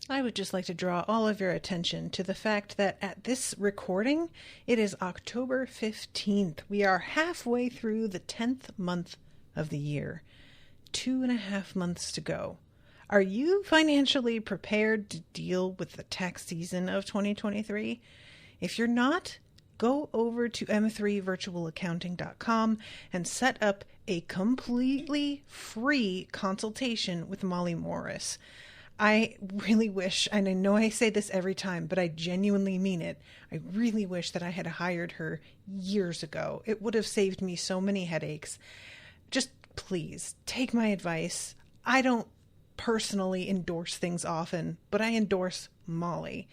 I would just like to draw all of your attention to the fact that at this recording, it is October 15th. We are halfway through the 10th month of the year. 2.5 months to go. Are you financially prepared to deal with the tax season of 2023? If you're not, go over to m3virtualaccounting.com and set up a completely free consultation with Molly Morris. I really wish, and I know I say this every time, but I genuinely mean it. I really wish that I had hired her years ago. It would have saved me so many headaches. Just please take my advice. I don't personally endorse things often, but I endorse Molly.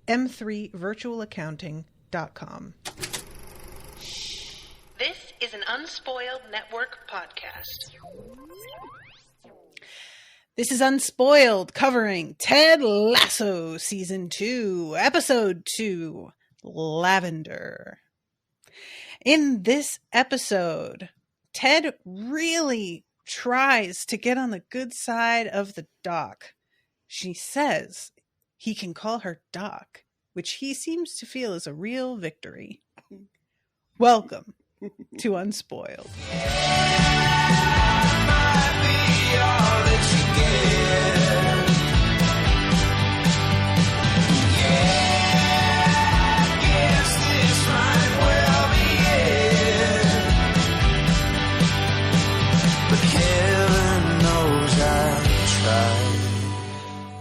m3virtualaccounting.com. This is an Unspoiled Network podcast. This is Unspoiled, covering Ted Lasso Season 2, Episode 2, Lavender. In this episode, Ted really tries to get on the good side of the doc. She says he can call her Doc, which he seems to feel is a real victory. Welcome to Unspoiled.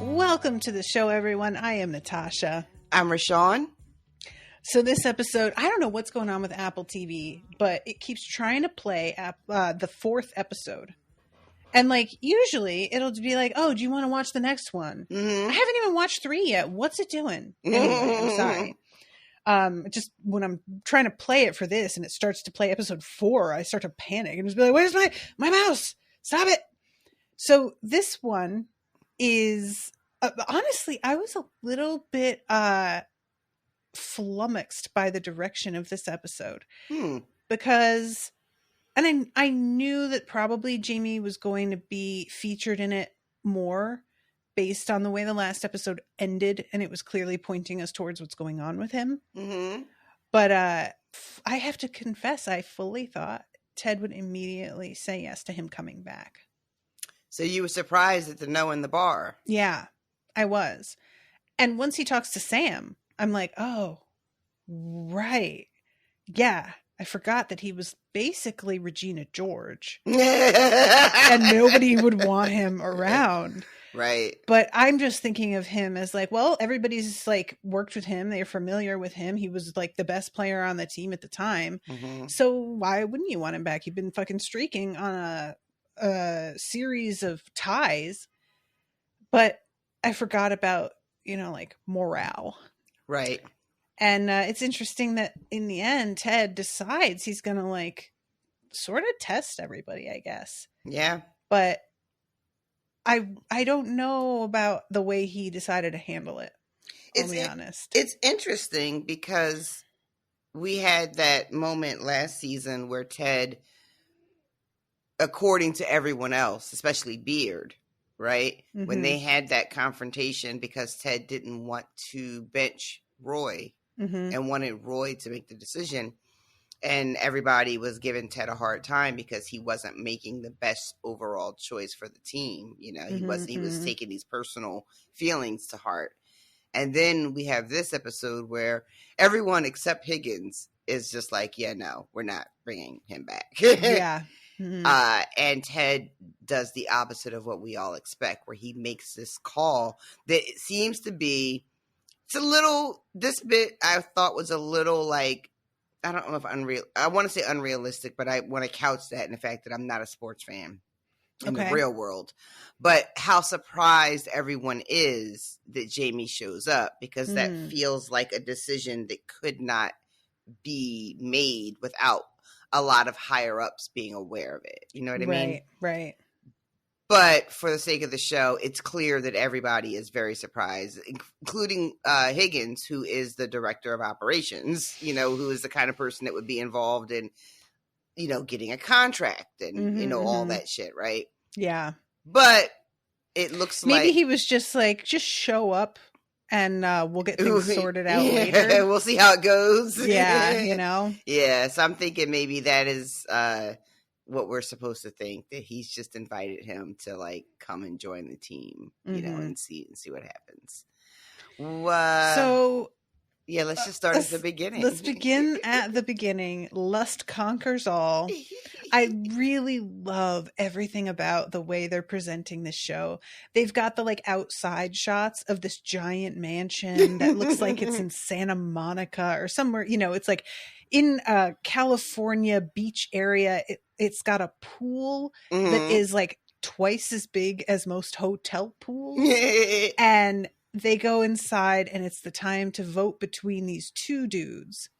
Welcome to the show, everyone. I am Natasha. I'm Rashawn. So this episode, I don't know what's going on with Apple TV, but it keeps trying to play the fourth episode. And like, usually it'll be like, oh, do you want to watch the next one? Mm-hmm. I haven't even watched 3 yet. What's it doing? Anyway, I'm sorry. Just when I'm trying to play it for this and it starts to play episode 4, I start to panic and just be like, where's my mouse? Stop it. So this one is, honestly, I was a little bit flummoxed by the direction of this episode because, and I knew that probably Jaime was going to be featured in it more based on the way the last episode ended, and it was clearly pointing us towards what's going on with him. Mm-hmm. But I have to confess, I fully thought Ted would immediately say yes to him coming back. So you were surprised at the no in the bar. Yeah, I was. And once he talks to Sam, I'm like, oh, right. Yeah, I forgot that he was basically Regina George. And nobody would want him around. Right. But I'm just thinking of him as like, well, everybody's like worked with him. They're familiar with him. He was like the best player on the team at the time. Mm-hmm. So why wouldn't you want him back? He'd been fucking streaking on a series of ties. But I forgot about, like morale. Right. And it's interesting that in the end, Ted decides he's going to like sort of test everybody, I guess. Yeah. But I don't know about the way he decided to handle it. I'll be honest. It's interesting because we had that moment last season where Ted, according to everyone else, especially Beard, right? Mm-hmm. When they had that confrontation because Ted didn't want to bench Roy and wanted Roy to make the decision. And everybody was giving Ted a hard time because he wasn't making the best overall choice for the team. He was taking these personal feelings to heart. And then we have this episode where everyone except Higgins is just like, yeah, no, we're not bringing him back. Yeah. Mm-hmm. And Ted does the opposite of what we all expect, where he makes this call that seems to be, this bit I thought was a little like, I don't know if I want to say unrealistic, but I want to couch that in the fact that I'm not a sports fan in the real world. But how surprised everyone is that Jaime shows up, because that feels like a decision that could not be made without a lot of higher ups being aware of it. You know what I mean? Right. But for the sake of the show, it's clear that everybody is very surprised, including Higgins, who is the director of operations, who is the kind of person that would be involved in, getting a contract and, all that shit, right? Yeah. But it looks Maybe like he was just like, just show up and we'll get things sorted out yeah, later. we'll see how it goes. Yeah, you know? Yeah, so I'm thinking maybe that is what we're supposed to think, that he's just invited him to like come and join the team, you know, and see what happens. So yeah, let's just start at the beginning. Let's begin at the beginning. Lust conquers all. I really love everything about the way they're presenting this show. They've got the like outside shots of this giant mansion that looks like it's in Santa Monica or somewhere, you know, it's like in a California beach area. It's got a pool that is like twice as big as most hotel pools. And they go inside and it's the time to vote between these two dudes.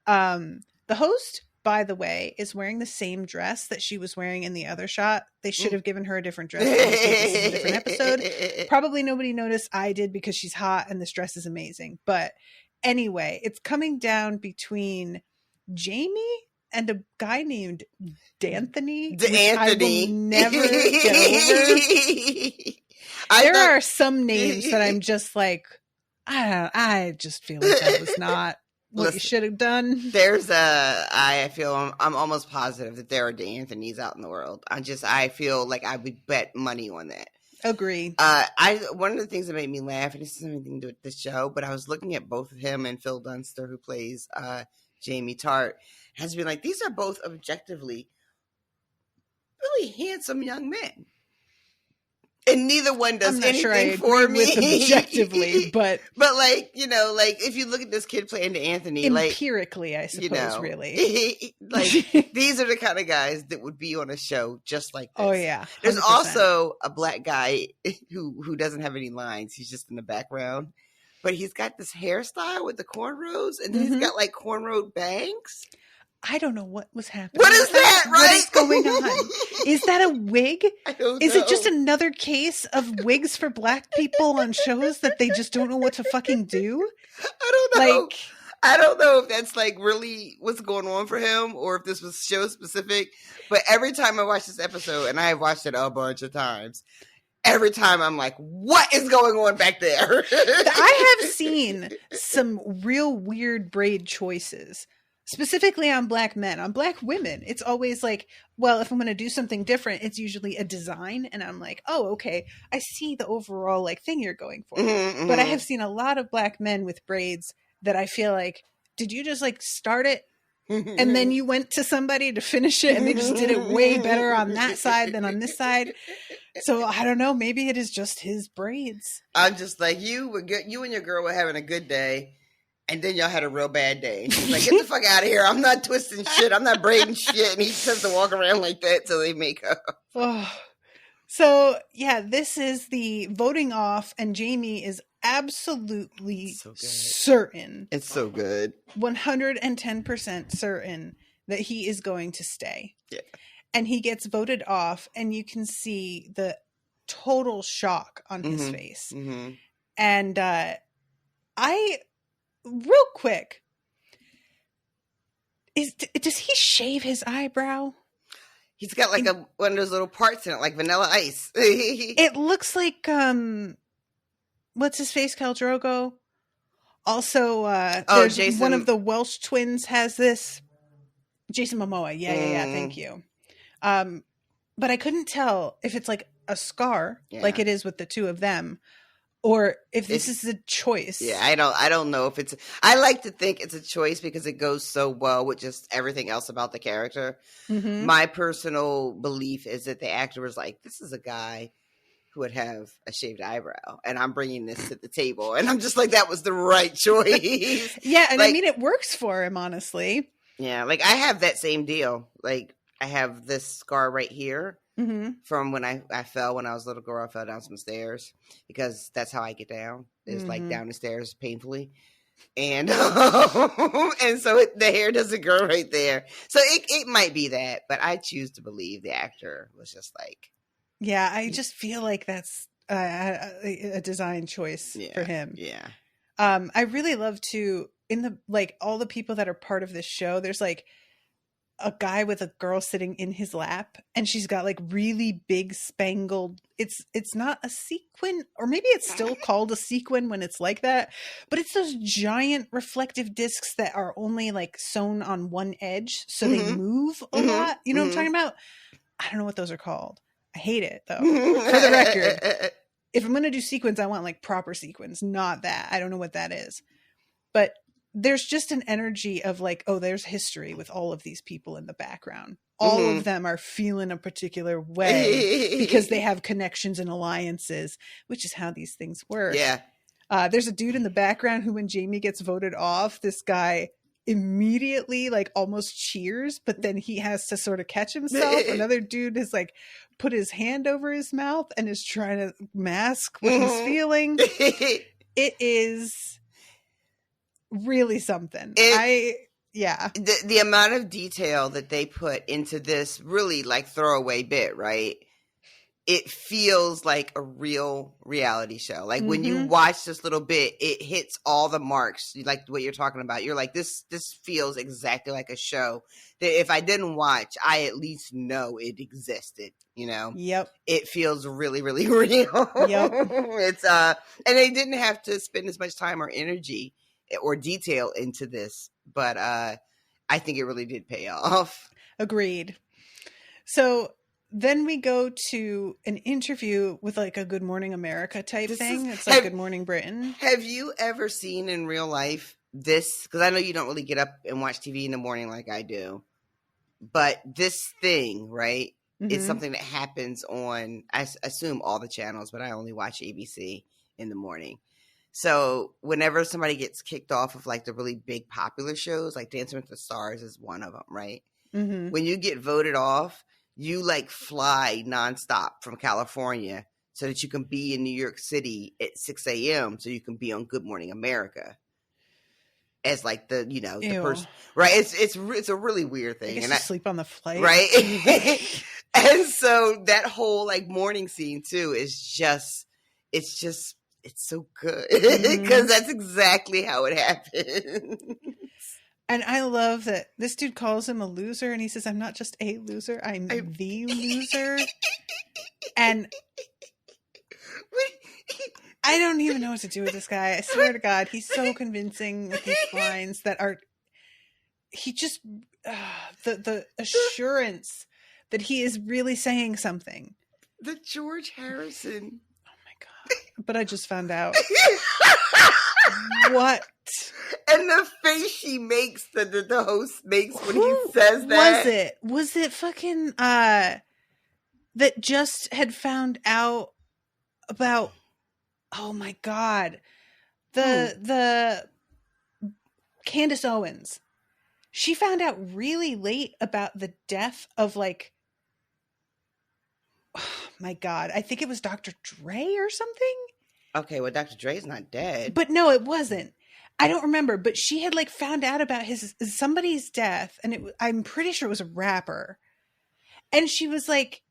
The host, by the way, is wearing the same dress that she was wearing in the other shot. They should have given her a different dress. This is a different episode. Probably nobody noticed. I did, because she's hot and this dress is amazing. But anyway, it's coming down between Jaime and a guy named D'Anthony. I will never get over. There are some names that I'm just like, I just feel like that was not what you should have done. I feel I'm almost positive that there are D'Anthonys out in the world. I feel like I would bet money on that. Agree. One of the things that made me laugh, and this has nothing to do with the show, but I was looking at both of him and Phil Dunster, who plays Jamie Tart, has been like, these are both objectively really handsome young men. And neither one does anything for me. With objectively, but like, you know, like if you look at this kid playing D'Anthony, empirically, like, I suppose, you know, really, like these are the kind of guys that would be on a show just like this. Oh yeah, 100%. There's also a black guy who doesn't have any lines. He's just in the background, but he's got this hairstyle with the cornrows, and then he's got like cornrowed bangs. I don't know what was happening. What is that, right? What is going on? Is that a wig? I don't know. Is it just another case of wigs for black people on shows that they just don't know what to fucking do? I don't know. Like, I don't know if that's like really what's going on for him or if this was show specific. But every time I watch this episode, and I have watched it a bunch of times, every time I'm like, what is going on back there? I have seen some real weird braid choices. Specifically on black men. On black women, it's always like, well, if I'm going to do something different, it's usually a design. And I'm like, oh, okay, I see the overall like thing you're going for. Mm-hmm. But I have seen a lot of black men with braids that I feel like, did you just like start it? And then you went to somebody to finish it and they just did it way better on that side than on this side. So I don't know. Maybe it is just his braids. I'm just like, you and your girl were having a good day. And then y'all had a real bad day. She's like, get the fuck out of here. I'm not twisting shit. I'm not braiding shit. And he just has to walk around like that till they make up. Oh. So, yeah, this is the voting off. And Jaime is absolutely certain. It's so good. 110% certain that he is going to stay. Yeah. And he gets voted off. And you can see the total shock on his face. Mm-hmm. And real quick, does he shave his eyebrow? He's got like one of those little parts in it, like Vanilla Ice. It looks like what's his face, Khal Drogo. Also, there's Jason. One of the Welsh twins has this. Jason Momoa, yeah, thank you. But I couldn't tell if it's like a scar, like it is with the two of them. Or if this is a choice. Yeah, I don't know if it's... I like to think it's a choice because it goes so well with just everything else about the character. Mm-hmm. My personal belief is that the actor was like, this is a guy who would have a shaved eyebrow. And I'm bringing this to the table. And I'm just like, that was the right choice. Yeah, and like, I mean, it works for him, honestly. Yeah, like I have that same deal. Like I have this scar right here. Mm-hmm. From when I fell when I was a little girl. I fell down some stairs because that's how I get down. It's like down the stairs painfully. And and so the hair doesn't grow right there. So it might be that, but I choose to believe the actor was just like. Yeah, I just feel like that's a design choice for him. Yeah. I really love to, in the, like all the people that are part of this show, there's like a guy with a girl sitting in his lap, and she's got like really big spangled, it's not a sequin, or maybe it's still called a sequin when it's like that, but it's those giant reflective discs that are only like sewn on one edge, so they move a lot. You know what I'm talking about? I don't know what those are called. I hate it though. For the record, if I'm going to do sequins, I want like proper sequins, not that. I don't know what that is. But there's just an energy of like, oh, there's history with all of these people in the background. All of them are feeling a particular way because they have connections and alliances, which is how these things work. Yeah. There's a dude in the background who, when Jaime gets voted off, this guy immediately like almost cheers, but then he has to sort of catch himself. Another dude has like put his hand over his mouth and is trying to mask what he's feeling. It is really something. The amount of detail that they put into this really like throwaway bit, right? It feels like a real reality show. Like when you watch this little bit, it hits all the marks, like what you're talking about. You're like, this feels exactly like a show that if I didn't watch, I at least know it existed, you know? Yep. It feels really, really real. Yep. It's and they didn't have to spend as much time or energy or detail into this, but I think it really did pay off. Agreed. So then we go to an interview with like a Good Morning America type thing. It's like Good Morning Britain. Have you ever seen in real life this? Because I know you don't really get up and watch TV in the morning like I do. But this thing, right, is something that happens on, I assume, all the channels, but I only watch ABC in the morning. So whenever somebody gets kicked off of like the really big popular shows, like Dancing with the Stars is one of them, right? When you get voted off, you like fly nonstop from California so that you can be in New York City at 6 a.m. so you can be on Good Morning America as like the, you know, the person, right? It's a really weird thing. I guess you sleep on the flight. Right? And so that whole like morning scene too is just, it's so good because that's exactly how it happened. And I love that this dude calls him a loser, and he says, I'm not just a loser, I'm the loser. And I don't even know what to do with this guy. I swear to God, he's so convincing with these lines that are, he just, the assurance that he is really saying something. The George Harrison. Oh my God. But I just found out. What? And the face she makes, the host makes when he says that. Was it fucking, that just had found out about, oh my God, the Candace Owens. She found out really late about the death of like, oh my God, I think it was Dr. Dre or something. Okay, well, Dr. Dre's not dead. But no, it wasn't. I don't remember, but she had like found out about somebody's death, and I'm pretty sure it was a rapper. And she was like,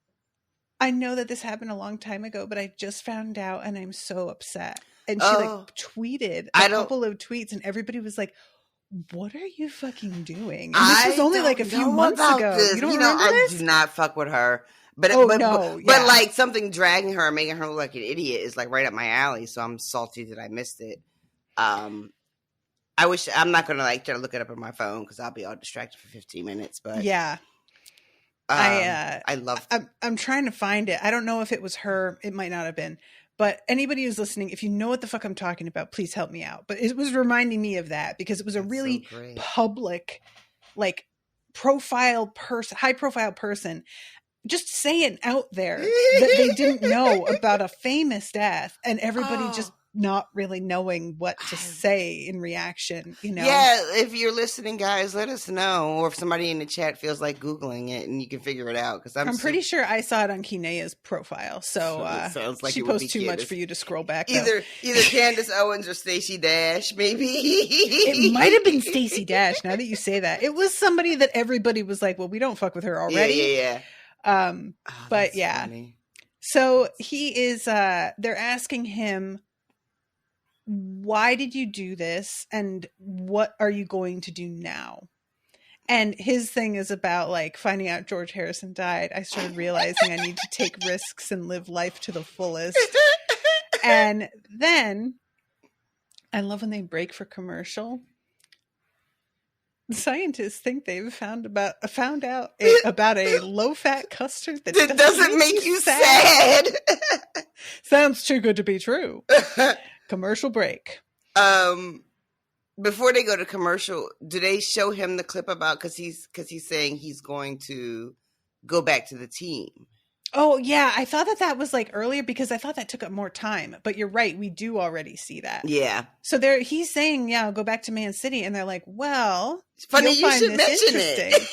I know that this happened a long time ago, but I just found out and I'm so upset. And she like tweeted a couple of tweets, and everybody was like, what are you fucking doing? And this was only like a few months ago. This. You don't remember this? I do not fuck with her. But like something dragging her and making her look like an idiot is like right up my alley. So I'm salty that I missed it. I wish I'm not gonna like try to look it up on my phone because I'll be all distracted for 15 minutes. But yeah, I love. I'm trying to find it. I don't know if it was her. It might not have been. But anybody who's listening, if you know what the fuck I'm talking about, please help me out. But it was reminding me of that because it was a really public, like high profile person. Just saying out there that they didn't know about a famous death, and everybody just not really knowing what to say in reaction, you know? Yeah, if you're listening, guys, let us know. Or if somebody in the chat feels like Googling it and you can figure it out. Because I'm pretty sure I saw it on Kinea's profile. So sounds like she posts too much for you to scroll back. Either Candace Owens or Stacey Dash, maybe. It might have been Stacey Dash, now that you say that. It was somebody that everybody was like, well, we don't fuck with her already. Yeah. But yeah. Funny. So he is, they're asking him, why did you do this? And what are you going to do now? And his thing is about like finding out George Harrison died. I started realizing I need to take risks and live life to the fullest. And then I love when they break for commercial. The scientists think they've found out about a low-fat custard that doesn't make you sad. Sounds too good to be true. Commercial break. Before they go to commercial, do they show him the clip about because he's saying he's going to go back to the team? Oh yeah, I thought that was like earlier because I thought that took up more time. But you're right, we do already see that. Yeah. So he's saying, yeah, I'll go back to Man City, and they're like, well, it's funny you should mention it.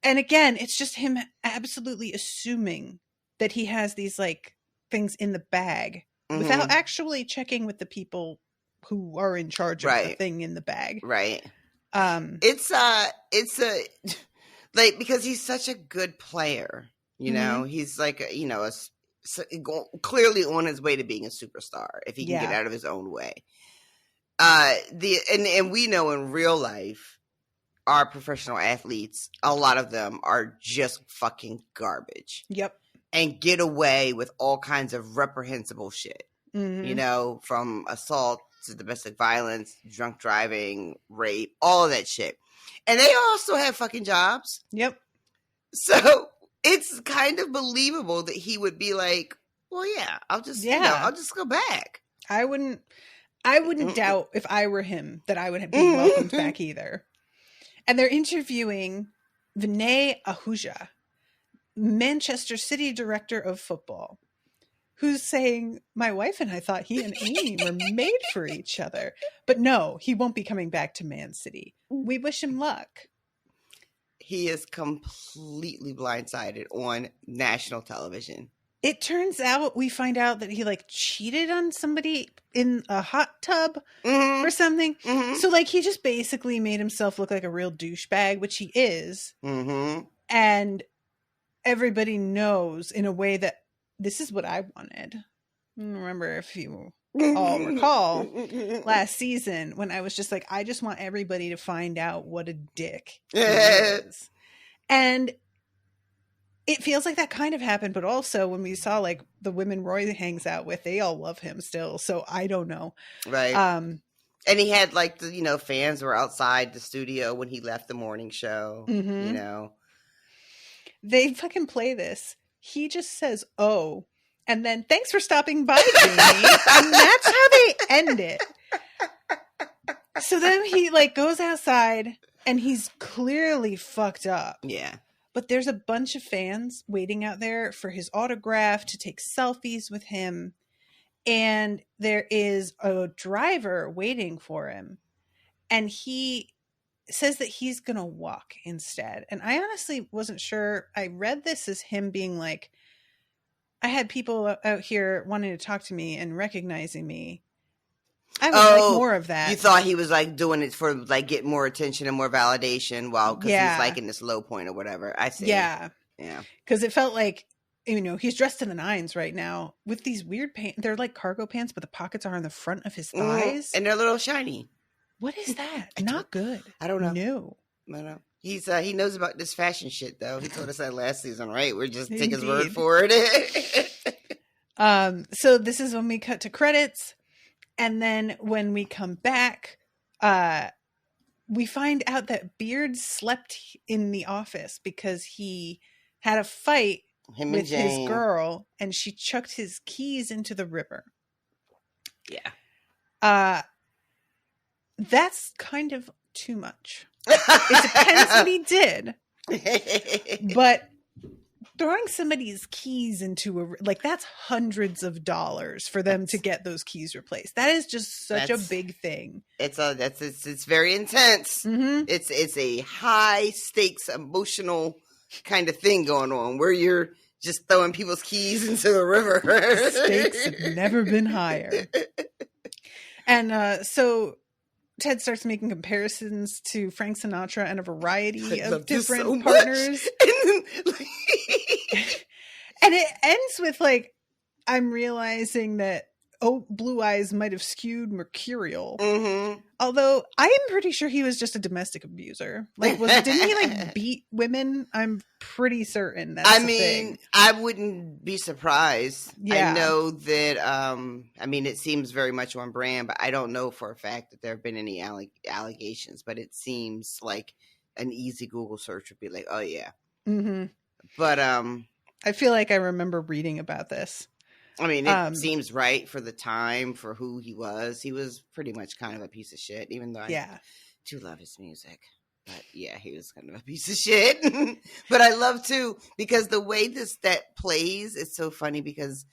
And again, it's just him absolutely assuming that he has these like things in the bag without actually checking with the people who are in charge of the thing in the bag. Right. It's a like because he's such a good player. You know, he's like, clearly on his way to being a superstar if he can get out of his own way. And we know in real life, our professional athletes, a lot of them are just fucking garbage. Yep. And get away with all kinds of reprehensible shit. You know, from assault to domestic violence, drunk driving, rape, all of that shit. And they also have fucking jobs. Yep. So it's kind of believable that he would be like, well, yeah, I'll just go back. I wouldn't doubt if I were him that I would be welcomed back either. And they're interviewing Vinay Ahuja, Manchester City director of football, who's saying, my wife and I thought he and Amy were made for each other. But no, he won't be coming back to Man City. We wish him luck. He is completely blindsided on national television. It turns out we find out that he like cheated on somebody in a hot tub or something. So like he just basically made himself look like a real douchebag, which he is. And everybody knows in a way that this is what I wanted. Remember, if you all recall last season when I was just like, I just want everybody to find out what a dick he is. And it feels like that kind of happened, but also when we saw like the women Roy hangs out with, they all love him still. So I don't know. Right. And he had like the, fans were outside the studio when he left the morning show, They fucking play this. He just says, oh, and then thanks for stopping by, Jamie. And that's how they end it. So then he like goes outside and he's clearly fucked up. Yeah. But there's a bunch of fans waiting out there for his autograph to take selfies with him. And there is a driver waiting for him. And he says that he's going to walk instead. And I honestly wasn't sure. I read this as him being like, I had people out here wanting to talk to me and recognizing me. I would like more of that. You thought he was like doing it for like getting more attention and more validation because he's like in this low point or whatever. I see. Yeah. Yeah. Because it felt like, he's dressed to the nines right now with these weird pants. They're like cargo pants, but the pockets are on the front of his thighs. And they're a little shiny. What is that? Not good. I don't know. No. I don't know. He knows about this fashion shit though. He told us that last season, right? We're just take his word for it. So this is when we cut to credits, and then when we come back, we find out that Beard slept in the office because he had a fight with his girl, and she chucked his keys into the river. Yeah. That's kind of too much. It depends what he did. But throwing somebody's keys into that's hundreds of dollars for them to get those keys replaced. That is just such a big thing. It's very intense. It's a high stakes emotional kind of thing going on where you're just throwing people's keys into the river. Stakes have never been higher. And so Ted starts making comparisons to Frank Sinatra and a variety of different partners. And it ends with I'm realizing that, blue eyes might have skewed mercurial. Mm-hmm. Although I am pretty sure he was just a domestic abuser. Like, didn't he like beat women? I'm pretty certain that's the thing. I wouldn't be surprised. Yeah. I know that. I mean, it seems very much on brand, but I don't know for a fact that there have been any allegations. But it seems like an easy Google search would be like, oh yeah. Mm-hmm. But I feel like I remember reading about this. I mean, it seems right for the time, for who he was. He was pretty much kind of a piece of shit, even though I do love his music. But yeah, he was kind of a piece of shit. But I love too, because the way that plays is so funny, because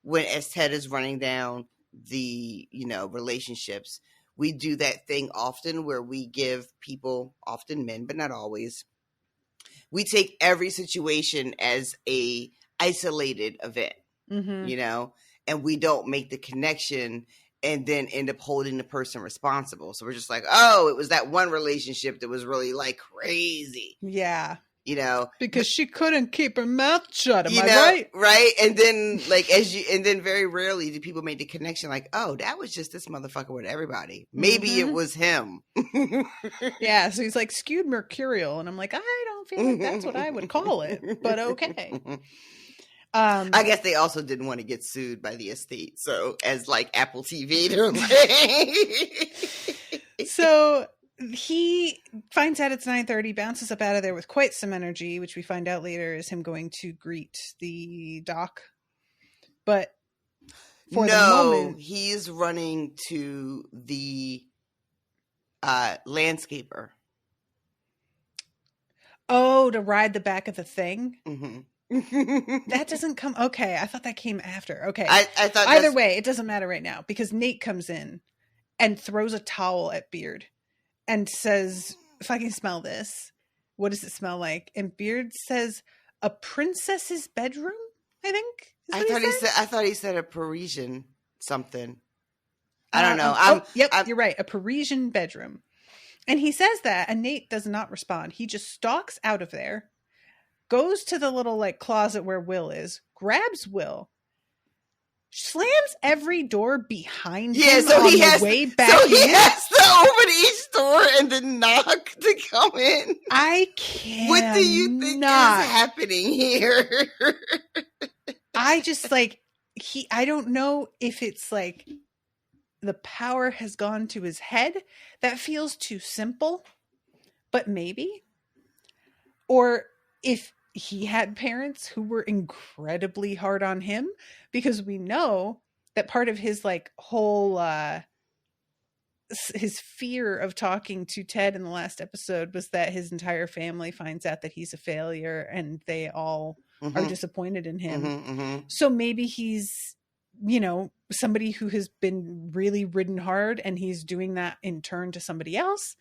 as Ted is running down the, relationships, we do that thing often where we give people, often men, but not always, we take every situation as a isolated event. Mm-hmm. And we don't make the connection and then end up holding the person responsible. So we're just like, oh, it was that one relationship that was really like crazy. Yeah. Because she couldn't keep her mouth shut. Am I right? Right. And then and then very rarely do people make the connection like, oh, that was just this motherfucker with everybody. Maybe it was him. Yeah. So he's like skewed mercurial. And I'm like, I don't feel like that's what I would call it, but okay. I guess they also didn't want to get sued by the estate. So as like Apple TV, they're like... So he finds out it's 9:30, bounces up out of there with quite some energy, which we find out later is him going to greet the doc. But for the moment, he's running to the landscaper. Oh, to ride the back of the thing? Mm-hmm. That doesn't come. Okay, I thought that came after. Okay, I thought either way, it doesn't matter right now, because Nate comes in and throws a towel at Beard and says, "If I can smell this, what does it smell like?" And Beard says, "A princess's bedroom." I think. I thought he said a Parisian something. I don't know. You're right. A Parisian bedroom. And he says that, and Nate does not respond. He just stalks out of there, goes to the little like closet where Will is, grabs Will, slams every door behind him so on he the has way back so in. he has to open each door and then knock to come in. I can't. What do you think is happening here? I just like I don't know if it's like the power has gone to his head. That feels too simple, but maybe. Or if he had parents who were incredibly hard on him, because we know that part of his like whole his fear of talking to Ted in the last episode was that his entire family finds out that he's a failure and they all are disappointed in him. So maybe he's, somebody who has been really ridden hard and he's doing that in turn to somebody else.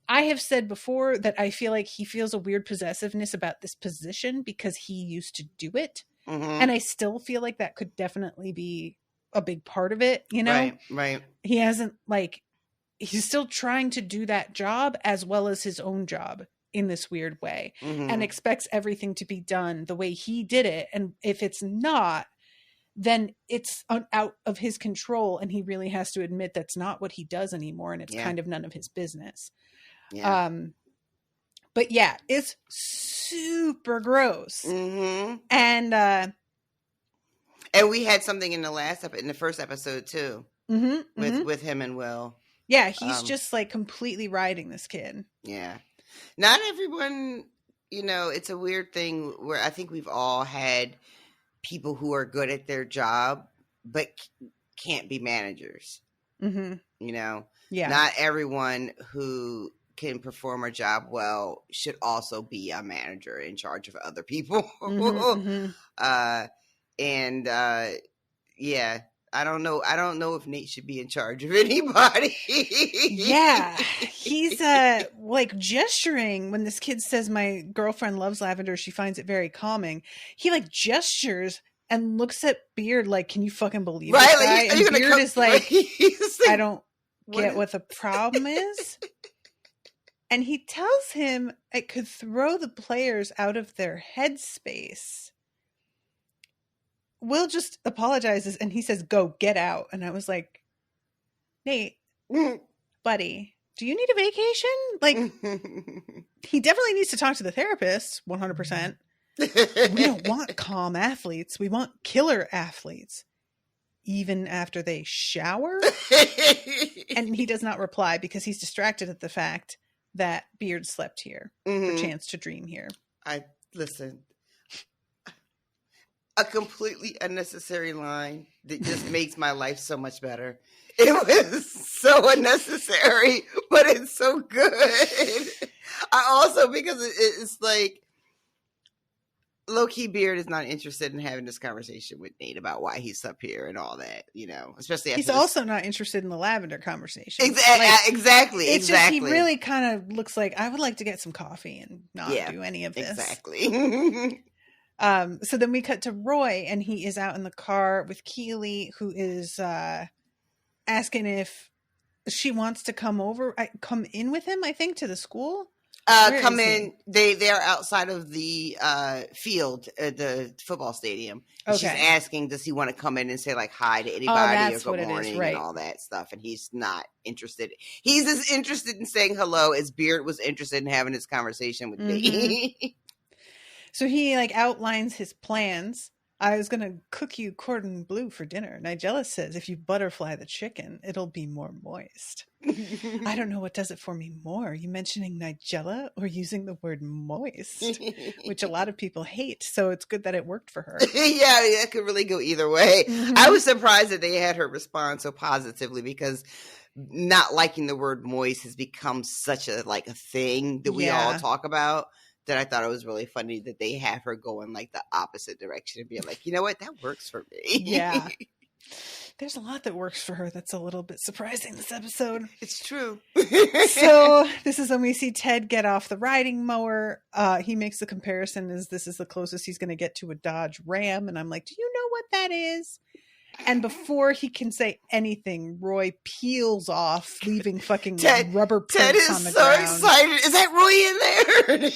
I have said before that I feel like he feels a weird possessiveness about this position because he used to do it. And I still feel like that could definitely be a big part of it, Right. He hasn't he's still trying to do that job as well as his own job in this weird way and expects everything to be done the way he did it. And if it's not, then it's out of his control, and he really has to admit that's not what he does anymore, and it's kind of none of his business. But yeah, it's super gross. And we had something in the first episode too, with him and Will. Yeah, he's just like completely riding this kid. Yeah, not everyone. It's a weird thing where I think we've all had people who are good at their job but can't be managers. Not everyone who can perform a job well should also be a manager in charge of other people. I don't know if Nate should be in charge of anybody. Yeah, he's like gesturing when this kid says, "My girlfriend loves lavender. She finds it very calming." He like gestures and looks at Beard like, "Can you fucking believe this guy?" And Beard is like, "I don't get what the problem is." And he tells him it could throw the players out of their headspace. Will just apologizes and he says, "Go, get out." And I was like, Nate, buddy, do you need a vacation? Like, he definitely needs to talk to the therapist, 100%. We don't want calm athletes. We want killer athletes. Even after they shower? And he does not reply because he's distracted at the fact that Beard slept here for Chance to dream here. Listen. A completely unnecessary line that just makes my life so much better. It was so unnecessary, but it's so good. I also, because it's like, low-key Beard is not interested in having this conversation with Nate about why he's up here and all that, you know, especially after he's also not interested in the Lavender conversation. Exactly. It's just, he really kind of looks like, I would like to get some coffee and not do any of this. Exactly. So then we cut to Roy, and he is out in the car with Keely, who is asking if she wants to come in with him, I think, to the school. Come in. They are outside of the field at the football stadium. Okay. She's asking, does he want to come in and say like hi to anybody or good morning and all that stuff? And he's not interested. He's as interested in saying hello as Beard was interested in having this conversation with me. So he like outlines his plans. I was going to cook you cordon bleu for dinner. Nigella says, if you butterfly the chicken, it'll be more moist. I don't know what does it for me more. You mentioning Nigella or using the word moist, which a lot of people hate. So it's good that it worked for her. Yeah, it could really go either way. I was surprised that they had her respond so positively because not liking the word moist has become such a thing that we all talk about. That I thought it was really funny that they have her go in like the opposite direction and be like, you know what, that works for me. Yeah. There's a lot that works for her that's a little bit surprising this episode. It's true. So this is when we see Ted get off the riding mower. He makes the comparison as this is the closest he's going to get to a Dodge Ram. And I'm like, do you know what that is? And before he can say anything, Roy peels off, leaving fucking rubber prints on the ground. Ted is so excited. Is that Roy in there?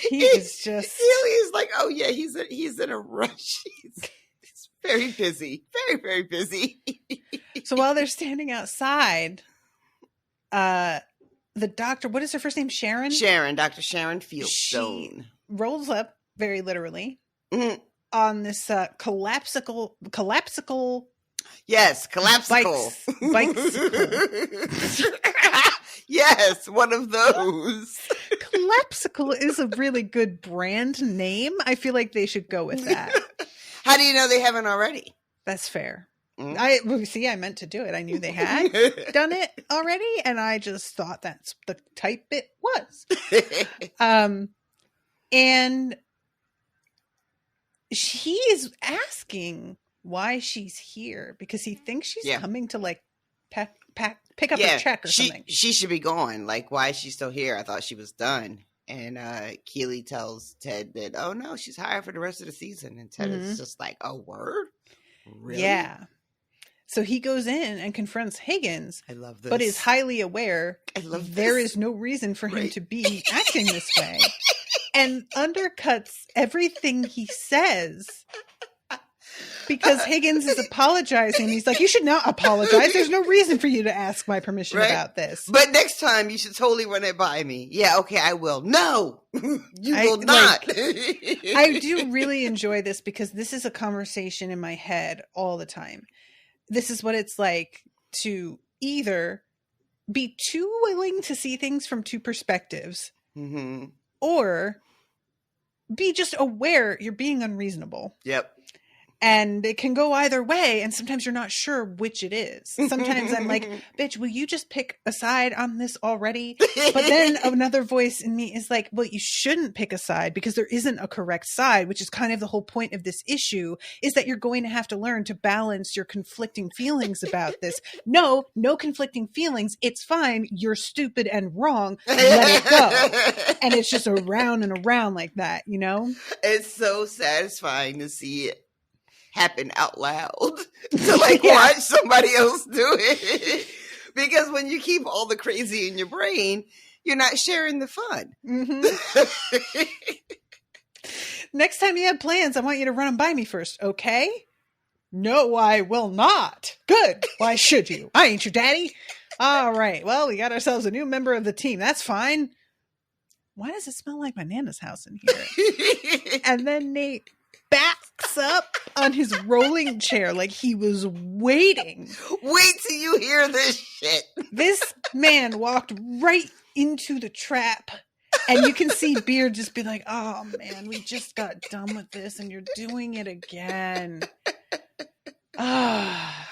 He is just... He's like, oh yeah, he's in a rush. He's very busy. Very, very busy. So while they're standing outside, the doctor, what is her first name? Sharon? Dr. Sharon Fieldstone. She rolls up, very literally, on this collapsical yes, collapsical bikes. Yes, one of those. Collapsical is a really good brand name. I feel like they should go with that. How do you know they haven't already? That's fair. I meant to do it. I knew they had done it already, and I just thought that's the type it was. And he is asking why she's here because he thinks she's coming to like pick up a check or something. She should be gone. Like, why is she still here? I thought she was done. And Keely tells Ted that, oh no, she's hired for the rest of the season. And Ted is just like, oh, word? Really? Yeah. So he goes in and confronts Higgins. I love this. But is highly aware there is no reason for him to be acting this way. And undercuts everything he says. Because Higgins is apologizing. He's like, you should not apologize. There's no reason for you to ask my permission about this. But next time, you should totally run it by me. Yeah, okay, I will. No, you will not. I do really enjoy this because this is a conversation in my head all the time. This is what it's like to either be too willing to see things from two perspectives or be just aware you're being unreasonable. Yep. And it can go either way, and sometimes you're not sure which it is. Sometimes I'm like, bitch, will you just pick a side on this already? But then another voice in me is like, well, you shouldn't pick a side because there isn't a correct side, which is kind of the whole point of this issue, is that you're going to have to learn to balance your conflicting feelings about this. No conflicting feelings. It's fine. You're stupid and wrong. Let it go. And it's just around and around like that, you know? It's so satisfying to see it happen out loud to watch somebody else do it, because when you keep all the crazy in your brain, you're not sharing the fun. Next time you have plans, I want you to run them by me first, okay? No, I will not. Good. Why should you? I ain't your daddy. All right. Well, we got ourselves a new member of the team. That's fine. Why does it smell like my Nana's house in here? And then Nate backs up on his rolling chair like he was waiting. Wait till you hear this shit. This man walked right into the trap. And you can see Beard just be like, oh, man, we just got done with this and you're doing it again. Ah.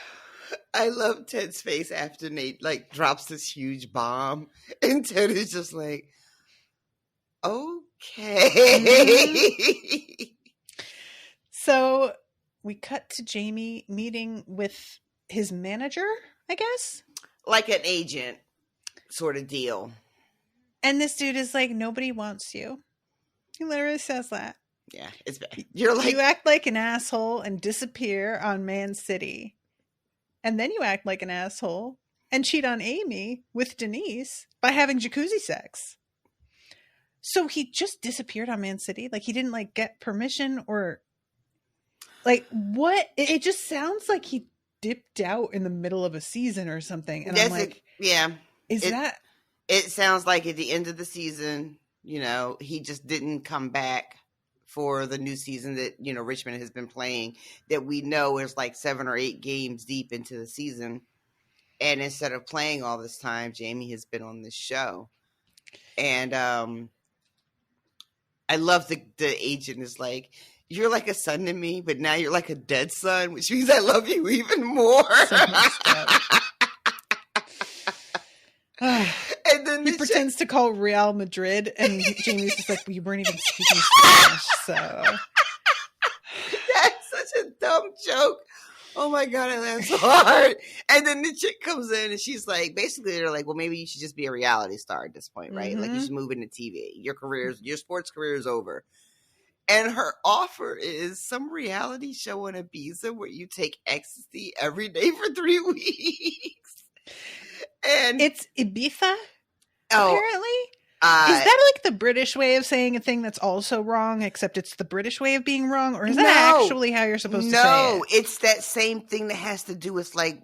I love Ted's face after Nate like drops this huge bomb. And Ted is just like, okay. Mm-hmm. So we cut to Jaime meeting with his manager, I guess. Like an agent sort of deal. And this dude is like, nobody wants you. He literally says that. Yeah, it's bad. You're like, you act like an asshole and disappear on Man City. And then you act like an asshole and cheat on Amy with Denise by having jacuzzi sex. So he just disappeared on Man City? Like he didn't like get permission or like what? It just sounds like he dipped out in the middle of a season or something. And I'm like, yeah. It sounds like at the end of the season, you know, he just didn't come back for the new season that, you know, Richmond has been playing that we know is like 7 or 8 games deep into the season. And instead of playing all this time, Jaime has been on this show. And I love the agent is like, you're like a son to me, but now you're like a dead son, which means I love you even more. So and then he pretends to call Real Madrid, and Jamie's just like, well, you weren't even speaking Spanish, so. That's such a dumb joke. Oh my God, I laughed so hard. And then the chick comes in and she's like, basically they're like, well, maybe you should just be a reality star at this point, right? Mm-hmm. Like you should move into TV. Your sports career is over. And her offer is some reality show in Ibiza where you take ecstasy every day for 3 weeks. And it's Ibiza, apparently. Is that like the British way of saying a thing that's also wrong, except it's the British way of being wrong? Or is that actually how you're supposed to say it? No, it's that same thing that has to do with like,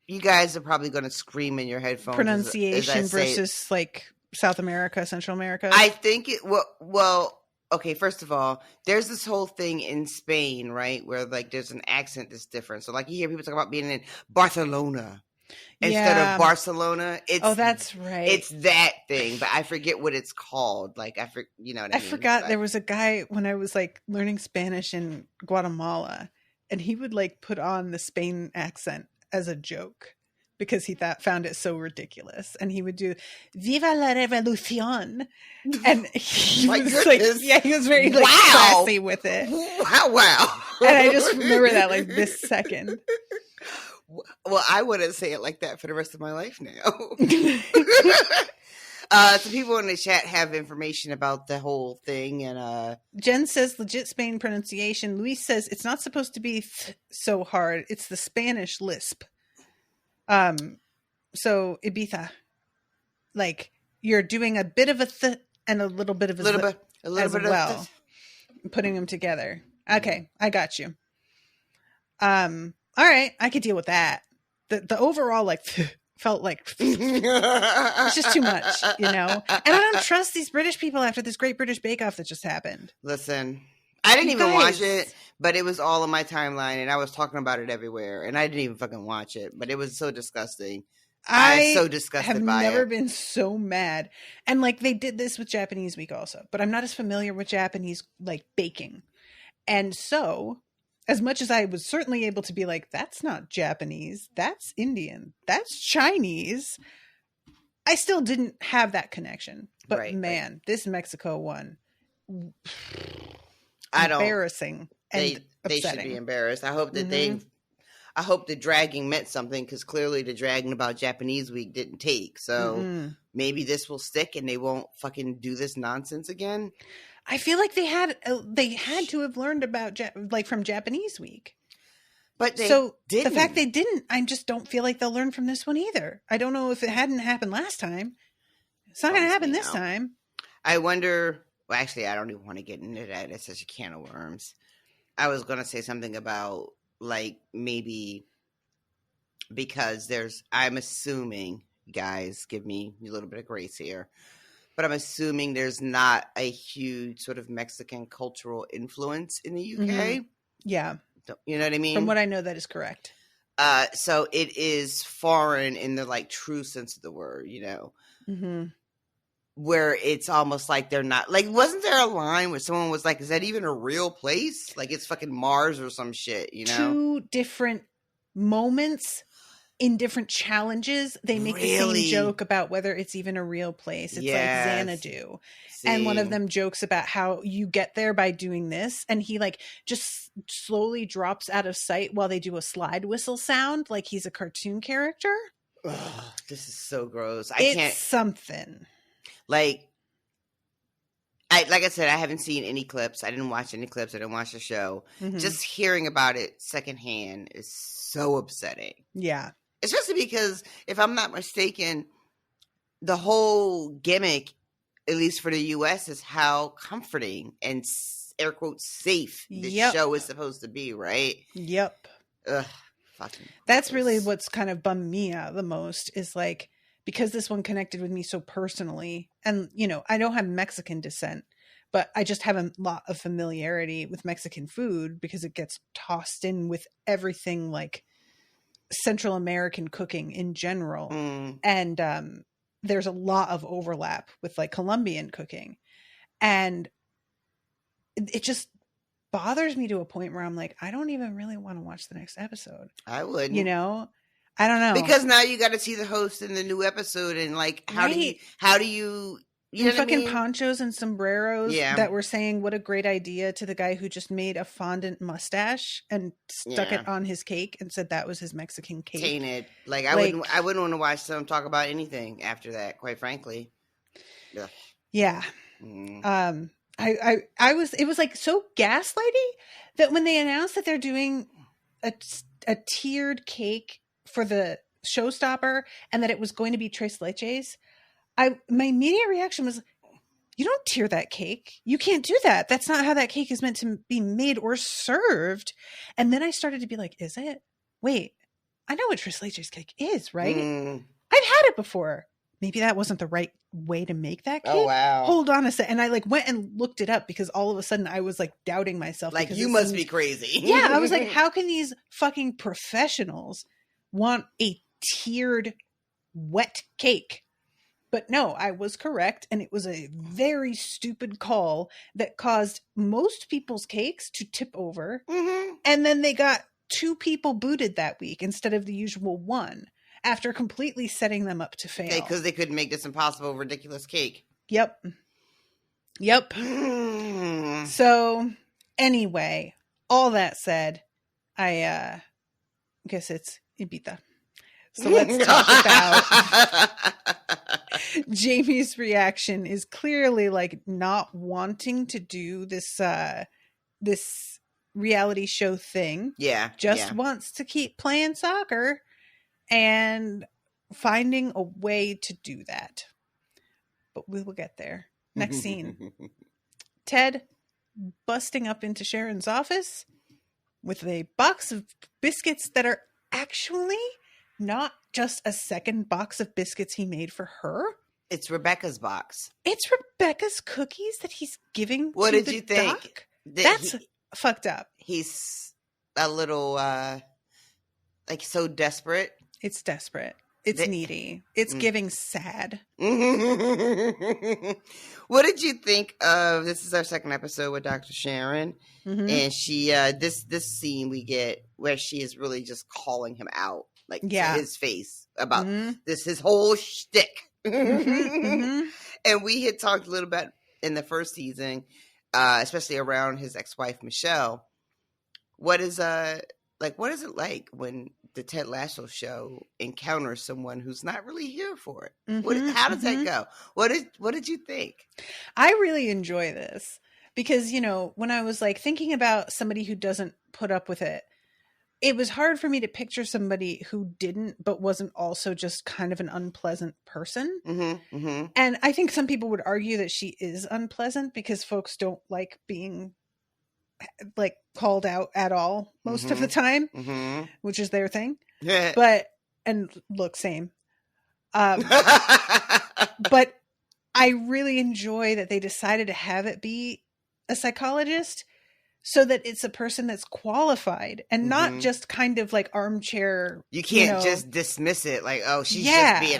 you guys are probably going to scream in your headphones. Pronunciation versus like South America, Central America. I think well, okay, first of all, there's this whole thing in Spain, right? Where like there's an accent that's different. So like you hear people talk about being in Barcelona. Instead of Barcelona, that's right. It's that thing, but I forget what it's called. Like you know what I mean? I forgot there was a guy when I was like learning Spanish in Guatemala, and he would like put on the Spain accent as a joke because he found it so ridiculous, and he would do "Viva la Revolución," and he was like, he was very like classy with it. Wow! And I just remember that like this second. Well, I wouldn't say it like that for the rest of my life now. So people in the chat have information about the whole thing. And Jen says legit Spain pronunciation. Luis says it's not supposed to be so hard. It's the Spanish lisp. So Ibiza. Like you're doing a bit of a th and a little bit of a little bit well. Putting them together. Okay, I got you. All right, I could deal with that. The overall like felt like it's just too much, you know. And I don't trust these British people after this Great British Bake Off that just happened. Listen, I didn't even watch it, but it was all on my timeline, and I was talking about it everywhere, and I didn't even fucking watch it, but it was so disgusting. I'm so disgusted by it. I've never been so mad, and like they did this with Japanese Week also, but I'm not as familiar with Japanese like baking, and so. As much as I was certainly able to be like, that's not Japanese, that's Indian, that's Chinese, I still didn't have that connection. But this Mexico one, embarrassing and they should be embarrassed. I hope that I hope the dragging meant something because clearly the dragging about Japanese Week didn't take. So maybe this will stick and they won't fucking do this nonsense again. I feel like they had to have learned about from Japanese Week. But they didn't. The fact they didn't, I just don't feel like they'll learn from this one either. I don't know if it hadn't happened last time. It's not going to happen this time. I wonder Well, actually, I don't even want to get into that. It's such a can of worms. I was going to say something about, like, maybe because I'm assuming, guys, give me a little bit of grace here, but I'm assuming there's not a huge sort of Mexican cultural influence in the UK. Mm-hmm. Yeah. You know what I mean? From what I know, that is correct. So it is foreign in the, like, true sense of the word, you know, Mm-hmm. where it's almost like they're not, like, wasn't there a line where someone was like, is that even a real place? Like, it's fucking Mars or some shit, you know? Two different moments in different challenges, they make the same joke about whether it's even a real place. It's like Xanadu. And one of them jokes about how you get there by doing this. And he, like, just slowly drops out of sight while they do a slide whistle sound, like he's a cartoon character. Ugh, this is so gross. It's something. Like I said, I haven't seen any clips. I didn't watch any clips. I didn't watch the show. Mm-hmm. Just hearing about it secondhand is so upsetting. Yeah. Especially because, if I'm not mistaken, the whole gimmick, at least for the U.S., is how comforting and, air quotes, safe this show is supposed to be, right? Yep. Ugh, fucking. That's really what's kind of bummed me out the most, is like, because this one connected with me so personally, and, you know, I don't have Mexican descent, but I just have a lot of familiarity with Mexican food because it gets tossed in with everything, like Central American cooking in general. And there's a lot of overlap with, like, Colombian cooking. And it just bothers me to a point where I'm like, I don't even really want to watch the next episode. I wouldn't. You know? I don't know. Because now you got to see the host in the new episode, and, like, how do you know what fucking I mean? Ponchos and sombreros that were saying what a great idea to the guy who just made a fondant mustache and stuck it on his cake and said that was his Mexican cake. Tainted. Like, I wouldn't want to watch them talk about anything after that, quite frankly. Ugh. Yeah. It was like so gaslighty that when they announced that they're doing a tiered cake for the showstopper and that it was going to be tres leches, my immediate reaction was, you don't tier that cake. You can't do that. That's not how that cake is meant to be made or served. And then I started to be like, is it? Wait, I know what tres leches cake is, right? I've had it before. Maybe that wasn't the right way to make that cake. Oh, wow. Hold on a second. And I, like, went and looked it up because all of a sudden I was, like, doubting myself. Like, you must be crazy. Yeah, I was like, how can these fucking professionals want a tiered wet cake? But no, I was correct. And it was a very stupid call that caused most people's cakes to tip over. Mm-hmm. And then they got 2 people booted that week instead of the usual 1. After completely setting them up to fail. Because they couldn't make this impossible, ridiculous cake. Yep. So, anyway, all that said, I guess it's Ibiza. So let's talk about Jamie's reaction is clearly, like, not wanting to do this this reality show thing. Yeah. Just wants to keep playing soccer. And finding a way to do that. But we will get there. Next scene. Ted busting up into Sharon's office with a box of biscuits that are actually not just a second box of biscuits he made for her. It's Rebecca's box. It's Rebecca's cookies that he's giving what to did the you think? doc? That's fucked up. He's a little, like, so desperate. It's desperate. It's needy. It's giving sad. What did you think of, this is our second episode with Dr. Sharon, and she, this scene we get where she is really just calling him out, like, to his face about this, his whole shtick. And we had talked a little bit in the first season, especially around his ex-wife, Michelle. What is it like when the Ted Lasso show encounters someone who's not really here for it? How does that go? What did you think? I really enjoy this because, you know, when I was, like, thinking about somebody who doesn't put up with it, it was hard for me to picture somebody who didn't, but wasn't also just kind of an unpleasant person. Mm-hmm, mm-hmm. And I think some people would argue that she is unpleasant because folks don't like being like called out at all most of the time, which is their thing. Yeah. But, and look, same. But I really enjoy that they decided to have it be a psychologist so that it's a person that's qualified and not just kind of like armchair. You can't just dismiss it like, oh, she's just being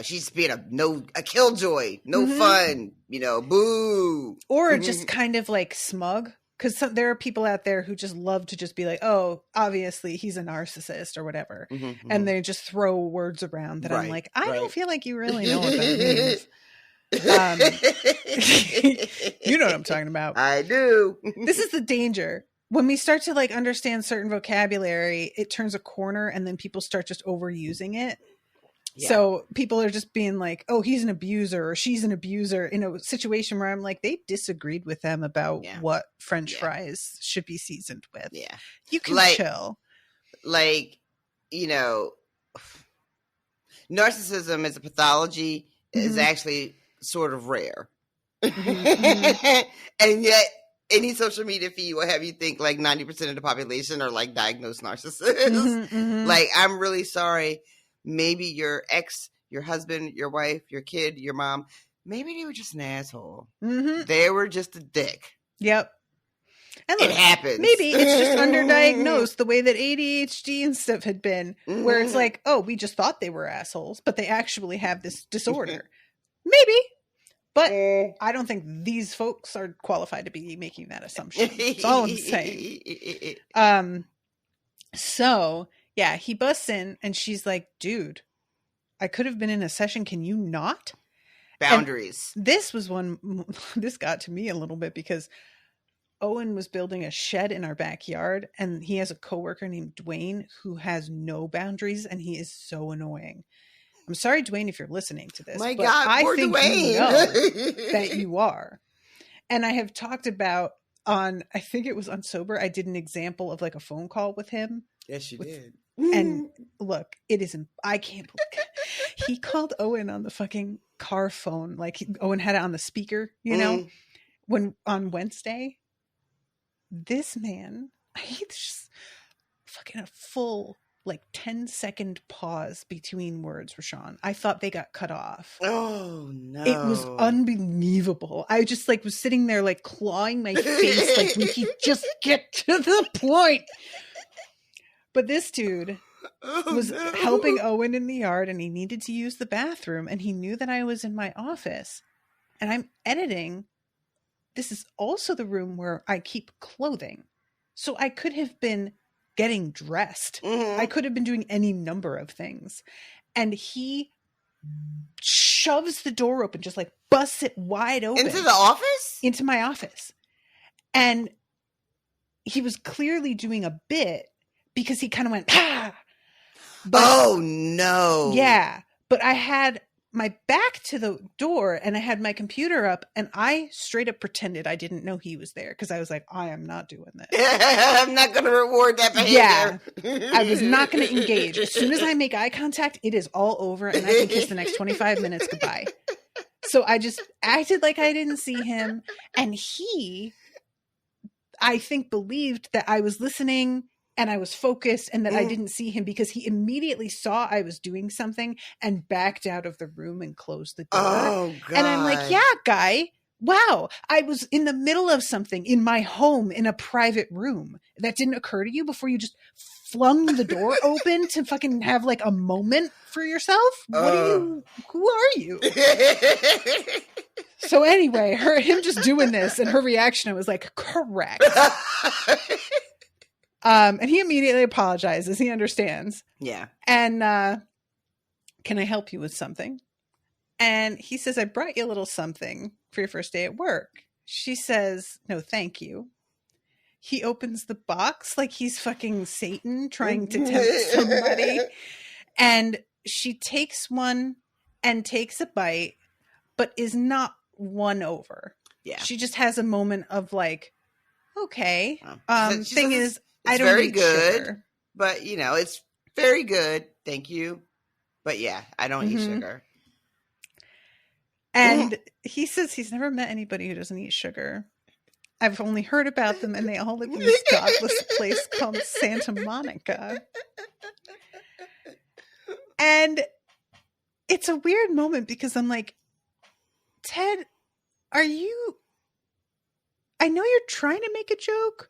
she's being a killjoy, no fun, boo. Or just kind of like smug. Because there are people out there who just love to just be like, oh, obviously he's a narcissist or whatever. And they just throw words around that I'm like, I don't feel like you really know what that means. You know what I'm talking about. I do. This is the danger. When we start to like understand certain vocabulary, it turns a corner and then people start just overusing it. Yeah. So people are just being like, oh, he's an abuser or she's an abuser in a situation where I'm like, they disagreed with them about what French fries should be seasoned with. Yeah. You can chill. Like, narcissism as a pathology is actually sort of rare. And yet any social media feed will have you think like 90% of the population are like diagnosed narcissists. Like, I'm really sorry. Maybe your ex, your husband, your wife, your kid, your mom, maybe they were just an asshole. They were just a dick. Yep. And look, it happens. Maybe it's just underdiagnosed the way that ADHD and stuff had been, where it's like, oh, we just thought they were assholes, but they actually have this disorder. Maybe. But I don't think these folks are qualified to be making that assumption. That's all I'm saying. So, yeah, he busts in and she's like, dude, I could have been in a session. Can you not? Boundaries. And this was this got to me a little bit because Owen was building a shed in our backyard and he has a coworker named Dwayne who has no boundaries and he is so annoying. I'm sorry, Dwayne, if you're listening to this. My but God, I poor think Dwayne. you know that you are. And I have talked about I think it was on Sober, I did an example of like a phone call with him. Yes, you did. And look, I can't believe he called Owen on the fucking car phone. Like Owen had it on the speaker, when on Wednesday. This man, he's just fucking a full 10-second pause between words, Rashawn. I thought they got cut off. Oh no. It was unbelievable. I just was sitting there clawing my face like we could just get to the point. But this dude was helping Owen in the yard and he needed to use the bathroom and he knew that I was in my office and I'm editing. This is also the room where I keep clothing. So I could have been getting dressed. I could have been doing any number of things. And he shoves the door open, just busts it wide open. Into the office? Into my office. And he was clearly doing a bit because he kind of went, ah! But, oh, no. Yeah. But I had my back to the door and I had my computer up and I straight up pretended I didn't know he was there because I was like, I am not doing this. I'm not going to reward that behavior. Yeah. I was not going to engage. As soon as I make eye contact, it is all over and I can kiss the next 25 minutes goodbye. So I just acted like I didn't see him. And he, I think, believed that I was listening and I was focused and that I didn't see him because he immediately saw I was doing something and backed out of the room and closed the door. Oh, God. And I'm like, yeah, guy, wow. I was in the middle of something in my home in a private room. That didn't occur to you before you just flung the door open to fucking have a moment for yourself? Who are you? So anyway, him just doing this and her reaction, I was like, correct. And he immediately apologizes. He understands. Yeah. And can I help you with something? And he says, I brought you a little something for your first day at work. She says, no, thank you. He opens the box like he's fucking Satan trying to tempt somebody. And she takes one and takes a bite, but is not won over. Yeah. She just has a moment of okay. Thing is, it's I don't very eat good. sugar. but it's very good. Thank you. But yeah, I don't eat sugar. And he says he's never met anybody who doesn't eat sugar. I've only heard about them, and they all live in this godless place called Santa Monica. And it's a weird moment because I'm like, Ted, I know you're trying to make a joke,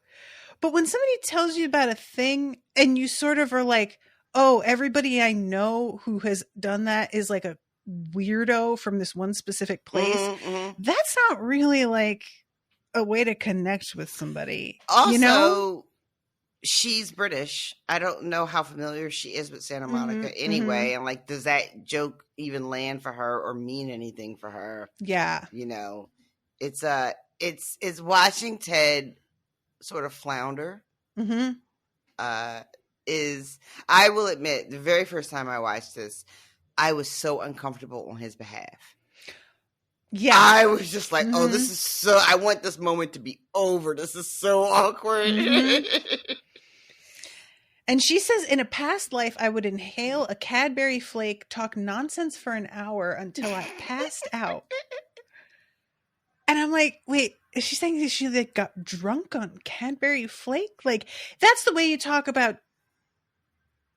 but when somebody tells you about a thing and you sort of are like, oh, everybody I know who has done that is like a weirdo from this one specific place, that's not really like a way to connect with somebody. Also, she's British. I don't know how familiar she is with Santa Monica anyway. And like, does that joke even land for her or mean anything for her? Yeah. It's watching Ted sort of flounder. I will admit, the very first time I watched this, I was so uncomfortable on his behalf. Yeah. I was just like, oh, this is so, I want this moment to be over. This is so awkward. And she says, in a past life, I would inhale a Cadbury flake, talk nonsense for an hour until I passed out. And I'm like, wait, is she saying that she like got drunk on Cadbury flake? Like, that's the way you talk about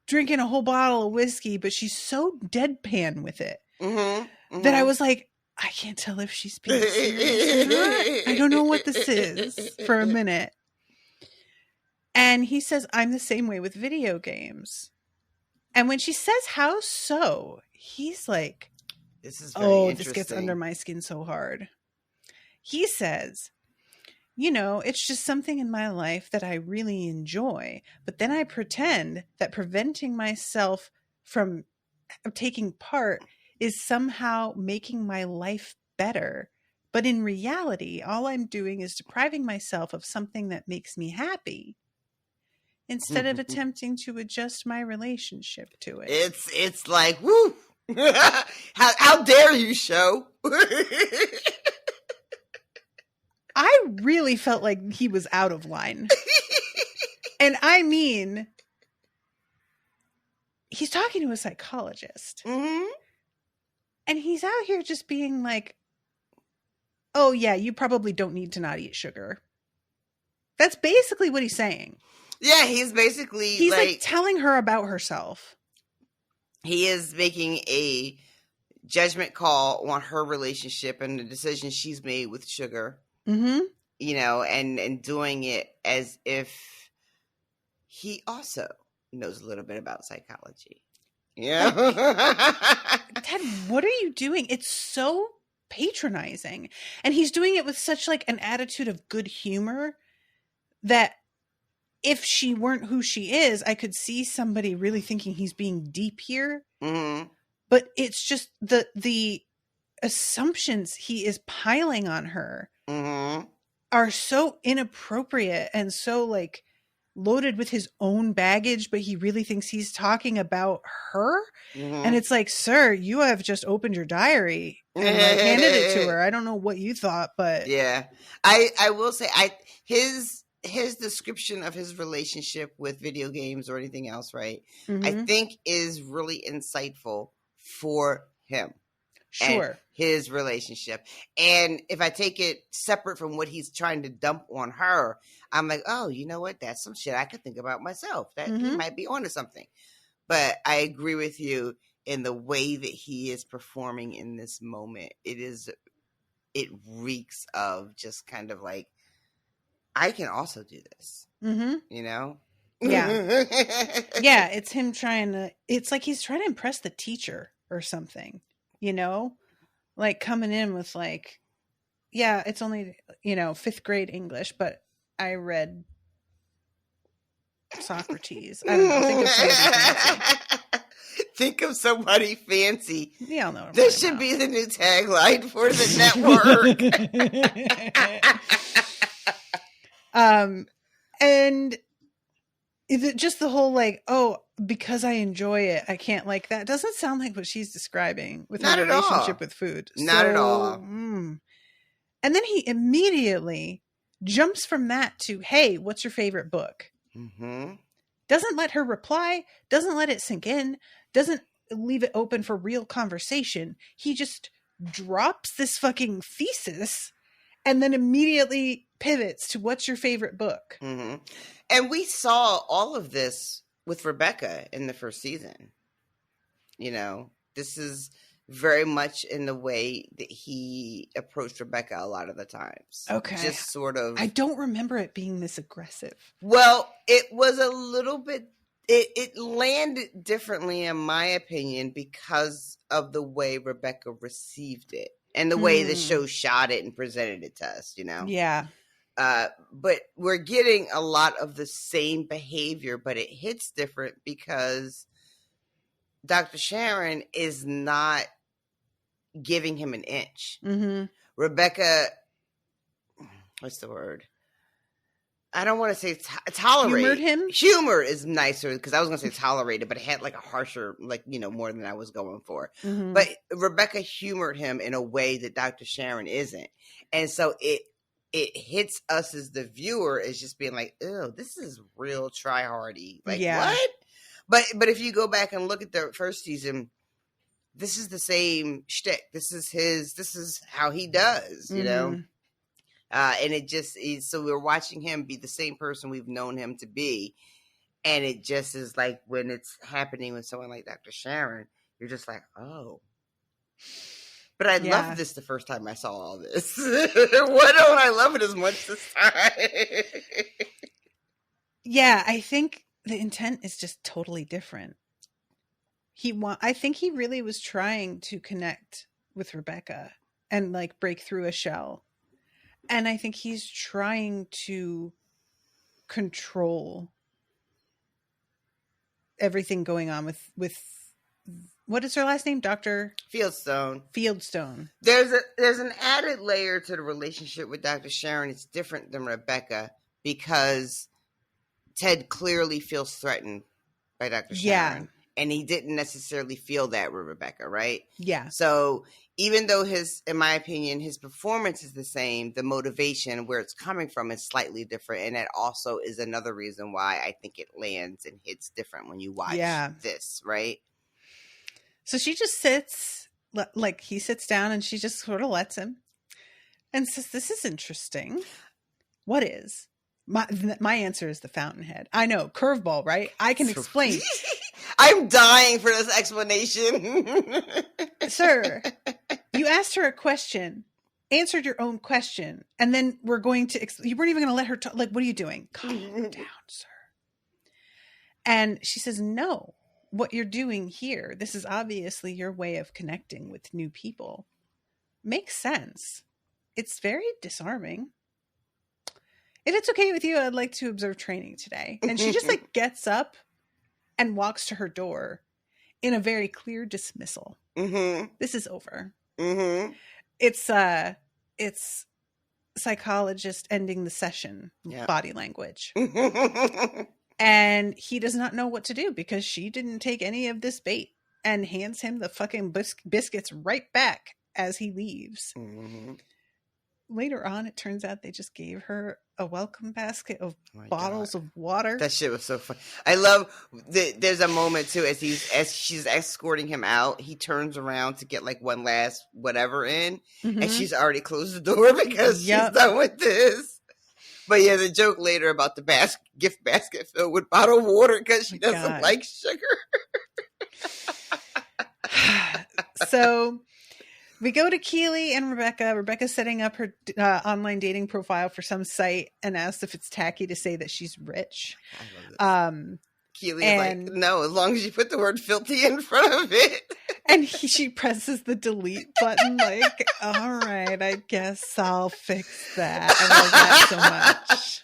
drinking a whole bottle of whiskey, but she's so deadpan with it that I was like, I can't tell if she's being serious or not. I don't know what this is for a minute. And he says, I'm the same way with video games. And when she says, how so? He's like, this is very interesting. This gets under my skin so hard. He says, it's just something in my life that I really enjoy. But then I pretend that preventing myself from taking part is somehow making my life better. But in reality, all I'm doing is depriving myself of something that makes me happy instead of attempting to adjust my relationship to it. It's like, woo! how dare you, show? I really felt like he was out of line. And I mean, he's talking to a psychologist. And he's out here just being like, oh, yeah, you probably don't need to not eat sugar. That's basically what he's saying. Yeah, he's basically he's like telling her about herself. He is making a judgment call on her relationship and the decision she's made with sugar. And doing it as if he also knows a little bit about psychology. Yeah. Ted, what are you doing? It's so patronizing. And he's doing it with such like an attitude of good humor that if she weren't who she is, I could see somebody really thinking he's being deep here. But it's just the assumptions he is piling on her are so inappropriate and so like loaded with his own baggage, but he really thinks he's talking about her. And it's like, sir, you have just opened your diary and like handed it to her. I don't know what you thought, but yeah, I will say his description of his relationship with video games or anything else, right? I think is really insightful for him. Sure. His relationship. And if I take it separate from what he's trying to dump on her, I'm like, oh, you know what? That's some shit I could think about myself. That he might be onto something. But I agree with you in the way that he is performing in this moment. It reeks of just kind of like, I can also do this. Yeah. Yeah. It's him it's like he's trying to impress the teacher or something. Like coming in with like, yeah, it's only, 5th grade English, but I read Socrates. I don't know. Think of somebody fancy. Yeah, no. This should be the new tagline for the network. And just the whole like, oh, because I enjoy it, I can't like that. Doesn't sound like what she's describing with her relationship with food. Not at all. And then he immediately jumps from that to, hey, what's your favorite book? doesn't let her reply, doesn't let it sink in, doesn't leave it open for real conversation. He just drops this fucking thesis and then immediately pivots to what's your favorite book. Mm-hmm. And we saw all of this with Rebecca in the first season. You know, this is very much in the way that he approached Rebecca a lot of the times. Okay. Just sort of. I don't remember it being this aggressive. Well, it was a little bit, it landed differently in my opinion because of the way Rebecca received it and the way the show shot it and presented it to us, you know? Yeah. But we're getting a lot of the same behavior, but it hits different because Dr. Sharon is not giving him an inch. Mm-hmm. Rebecca, what's the word? I don't want to say tolerate. Humored him? Humor is nicer because I was going to say tolerated, but it had like a harsher, like, you know, more than I was going for. Mm-hmm. But Rebecca humored him in a way that Dr. Sharon isn't. And so it hits us as the viewer as just being like, ew, this is real try-hardy. Like, what? But if you go back and look at the first season, this is the same shtick. This is how he does, you know? And it just is, so we're watching him be the same person we've known him to be. And it just is like when it's happening with someone like Dr. Sharon, you're just like, oh. But I loved this the first time I saw all this. Why don't I love it as much this time? Yeah, I think the intent is just totally different. I think he really was trying to connect with Rebecca and like break through a shell. And I think he's trying to control everything going on with what is her last name? Dr. Fieldstone. There's an added layer to the relationship with Dr. Sharon. It's different than Rebecca because Ted clearly feels threatened by Dr. Sharon. Yeah. And he didn't necessarily feel that with Rebecca, right? Yeah. So even though in my opinion, his performance is the same, the motivation, where it's coming from is slightly different. And that also is another reason why I think it lands and hits different when you watch this, right? So she just sits, like he sits down and she just sort of lets him and says, this is interesting. What is? My answer is the fountainhead. I know, curveball, right? I can explain. I'm dying for this explanation. Sir, you asked her a question, answered your own question, and then we're going to, you weren't even going to let her talk. Like, what are you doing? Calm down, sir. And she says, no, what you're doing here, this is obviously your way of connecting with new people. Makes sense. It's very disarming. If it's okay with you, I'd like to observe training today. And she just like gets up and walks to her door in a very clear dismissal. Mm-hmm. This is over. Mm-hmm. It's psychologist ending the session body language. And he does not know what to do because she didn't take any of this bait and hands him the fucking biscuits right back as he leaves. Mm-hmm. Later on, it turns out they just gave her a welcome basket of bottles of water. That shit was so fun. I love there's a moment too as she's escorting him out. He turns around to get like one last whatever in, and she's already closed the door because she's done with this. But yeah, the joke later about the gift basket filled with bottled water because she doesn't like sugar. So we go to Keely and Rebecca. Rebecca's setting up her online dating profile for some site and asks if it's tacky to say that she's rich. Keely is like, no, as long as you put the word filthy in front of it. And she presses the delete button like, all right, I guess I'll fix that. I love that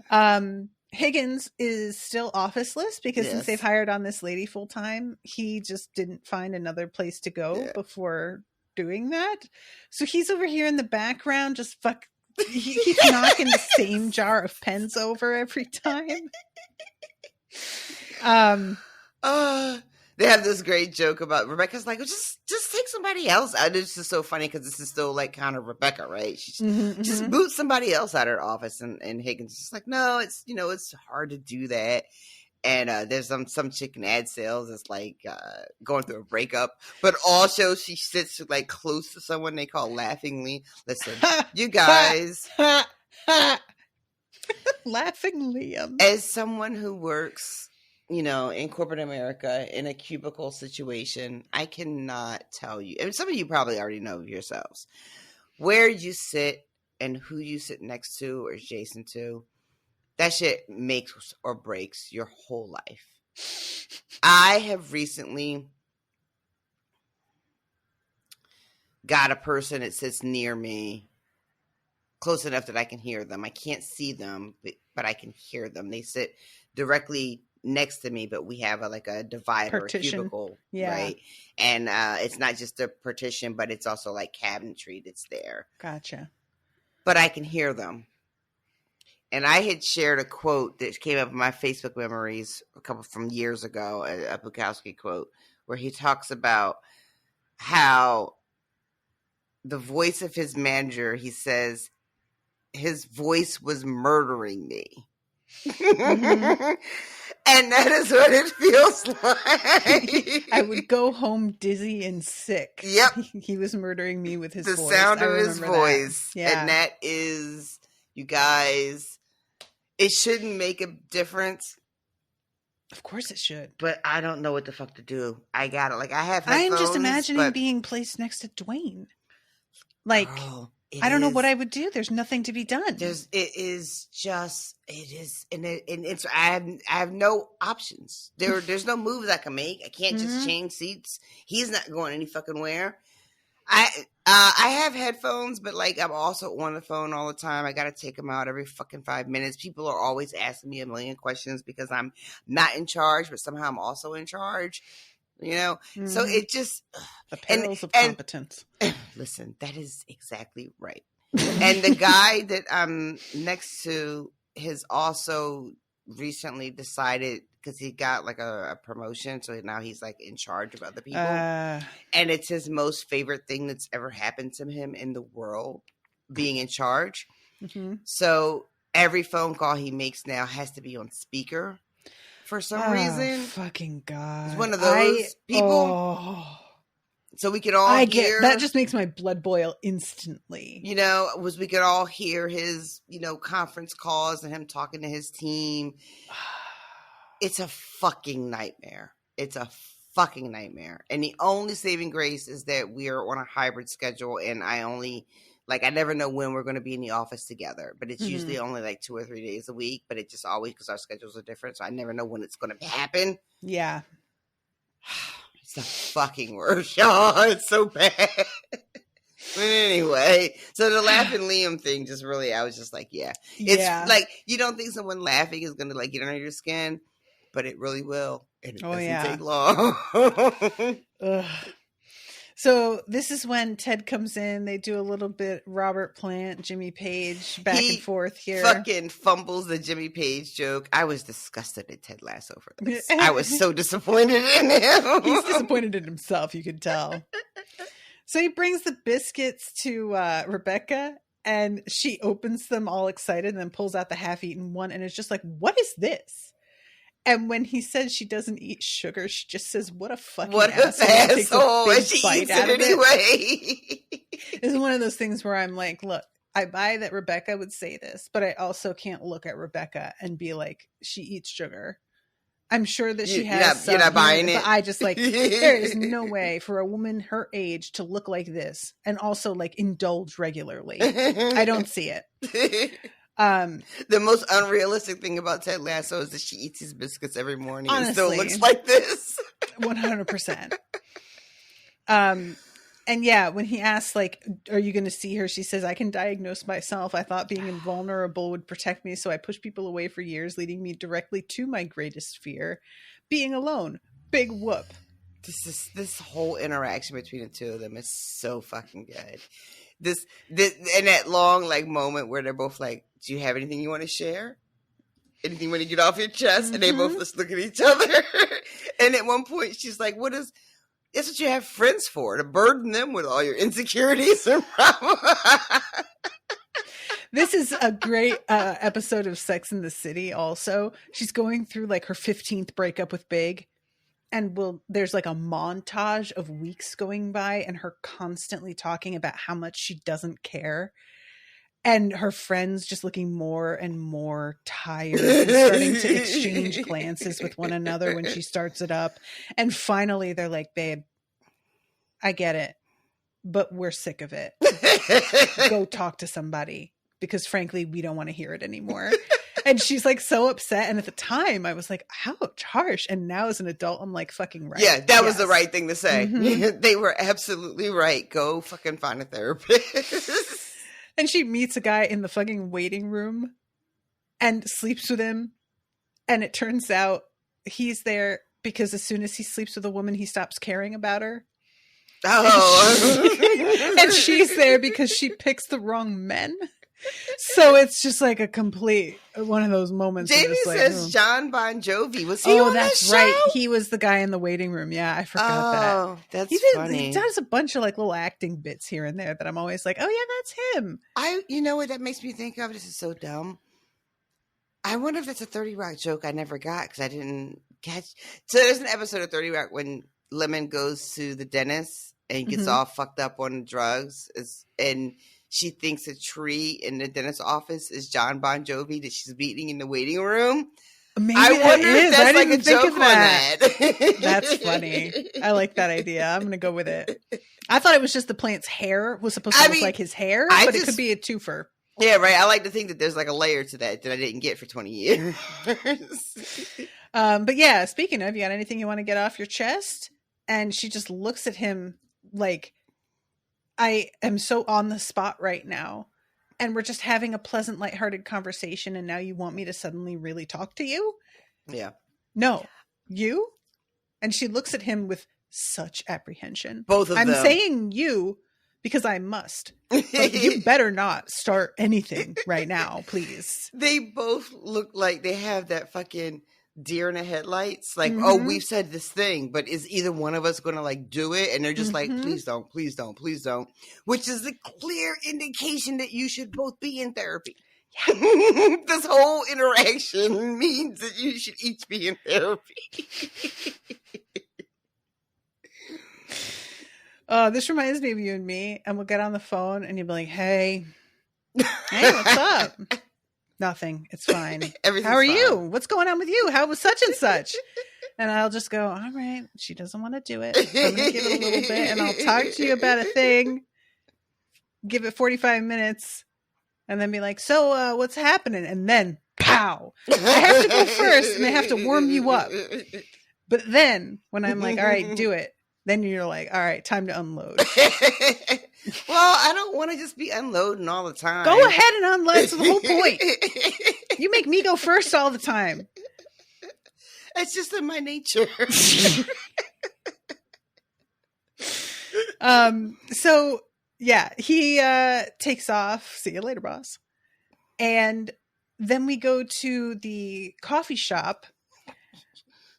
so much. Higgins is still officeless because since they've hired on this lady full time, he just didn't find another place to go before doing that. So he's over here in the background, just he keeps knocking the same jar of pens over every time. They have this great joke about Rebecca's like, just take somebody else out. This is so funny because this is still like kind of Rebecca, right? She's just boot somebody else out of her office, and Higgins is just like, no, it's it's hard to do that. And there's some chick in ad sales that's like going through a breakup, but also she sits like close to someone they call laughingly. Listen, you guys, Laughing Liam, as someone who works, in corporate America in a cubicle situation, I cannot tell you, and some of you probably already know yourselves, where you sit and who you sit next to or adjacent to. That shit makes or breaks your whole life. I have recently got a person that sits near me close enough that I can hear them. I can't see them, but I can hear them. They sit directly next to me, but we have a divider, partition. A cubicle, yeah. Right? And it's not just a partition, but it's also like cabinetry that's there. Gotcha. But I can hear them. And I had shared a quote that came up in my Facebook memories a couple from years ago, a Bukowski quote, where he talks about how the voice of his manager, he says, his voice was murdering me. Mm-hmm. And that is what it feels like. I would go home dizzy and sick. Yep. He was murdering me with his voice. The sound of his voice. That. Yeah. And that is, you guys, it shouldn't make a difference. Of course it should. But I don't know what the fuck to do. I got it. I have headphones. I am just imagining being placed next to Dwayne. I don't know what I would do. There's nothing to be done. And I have no options. There's no moves I can make. I can't just change seats. He's not going any fucking where. I have headphones, but I'm also on the phone all the time. I got to take them out every fucking 5 minutes. People are always asking me a million questions because I'm not in charge, but somehow I'm also in charge. So it just the perils of competence. Listen, that is exactly right. And the guy that I'm next to has also recently decided, because he got a promotion, so now he's in charge of other people, and it's his most favorite thing that's ever happened to him in the world, being in charge. Mm-hmm. So every phone call he makes now has to be on speaker. For some reason, fucking God, he's one of those people. So we could all hear. That just makes my blood boil instantly. We could all hear his, conference calls and him talking to his team. It's a fucking nightmare. It's a fucking nightmare. And the only saving grace is that we are on a hybrid schedule, and I never know when we're going to be in the office together, but it's usually only 2 or 3 days a week, but it just always, because our schedules are different. So I never know when it's going to happen. Yeah. It's the fucking worst, y'all. It's so bad. But anyway, so the laughing Liam thing just really, I was just yeah. It's you don't think someone laughing is going to get under your skin, but it really will. And it doesn't take long. So this is when Ted comes in. They do a little bit Robert Plant, Jimmy Page, back and forth here. Fucking fumbles the Jimmy Page joke. I was disgusted at Ted Lasso for this. I was so disappointed in him. He's disappointed in himself, you could tell. So he brings the biscuits to Rebecca, and she opens them all excited and then pulls out the half-eaten one, and it's just what is this? And when he says she doesn't eat sugar, she just says, what a fucking asshole. And she eats it anyway. It's one of those things where I'm look, I buy that Rebecca would say this, but I also can't look at Rebecca and be she eats sugar. I'm sure that she has you're not buying it. But I just there is no way for a woman her age to look like this and also indulge regularly. I don't see it. The most unrealistic thing about Ted Lasso is that she eats his biscuits every morning and honestly, still looks like this. 100%. And when he asks, are you going to see her? She says, I can diagnose myself. I thought being invulnerable would protect me, so I pushed people away for years, leading me directly to my greatest fear, being alone. Big whoop. This whole interaction between the two of them is so fucking good. This and that long moment where they're both do you have anything you want to share? anything you want to get off your chest? And they both just look at each other. And at one point, she's like, that's what you have friends for, to burden them with all your insecurities and problems. This is a great episode of Sex and the City also. She's going through like her 15th breakup with Big. And there's like a montage of weeks going by and her constantly talking about how much she doesn't care. And her friends just looking more and more tired and starting to exchange glances with one another when she starts it up. And finally they're like, babe, I get it, but we're sick of it. Go talk to somebody because frankly, we don't want to hear it anymore. And she's like so upset. And at the time I was like, ouch, harsh. And now as an adult, I'm like, fucking right. Yeah, that was the right thing to say. They were absolutely right. Go fucking find a therapist. And she meets a guy in the fucking waiting room and sleeps with him. And it turns out he's there because as soon as he sleeps with a woman, he stops caring about her. Oh. And she's there because she picks the wrong men. So it's just like a complete one of those moments. Jamie says John Bon Jovi. Was he on that's that show? right. He was the guy in the waiting room. Yeah, I forgot that. Oh, that's funny. He does a bunch of like little acting bits here and there that I'm always like, oh yeah, that's him. You know what that makes me think of? This is so dumb. I wonder if that's a 30 Rock joke I never got because I didn't catch. So there's an episode of 30 Rock when Lemon goes to the dentist and gets all fucked up on drugs and she thinks a tree in the dentist's office is John Bon Jovi that she's meeting in the waiting room. Maybe I wonder if that's like a joke on that. That's funny. I like that idea. I'm going to go with it. I thought it was just the plant's hair was supposed to look like his hair, but it could be a twofer. Yeah, right. I like to think that there's like a layer to that I didn't get for 20 years. But yeah, speaking of, you got anything you want to get off your chest? And she just looks at him like, I am so on the spot right now. And we're just having a pleasant, lighthearted conversation. And now you want me to suddenly really talk to you? Yeah. No. You? And she looks at him with such apprehension. Both of them. I'm saying you because I must. But you better not start anything right now, please. They both look like they have that fucking deer in the headlights. Like, oh, we've said this thing, but is either one of us going to like do it? And they're just like, please don't, please don't, please don't. Which is a clear indication that you should both be in therapy. Yeah. This whole interaction means that you should each be in therapy. This reminds me of you and me, and we'll get on the phone and you'll be like, hey, what's up? Nothing. It's fine. How are you? What's going on with you? How was such and such? And I'll just go, all right, she doesn't want to do it. I'm going to give it a little bit and I'll talk to you about a thing. Give it 45 minutes and then be like, so what's happening? And then, pow. I have to go first and I have to warm you up. But then when I'm like, all right, do it. Then you're like, all right, time to unload. Well, I don't want to just be unloading all the time. Go ahead and unload. That's the whole point. You make me go first all the time. It's just in my nature. So yeah, he takes off. See you later, boss. And then we go to the coffee shop.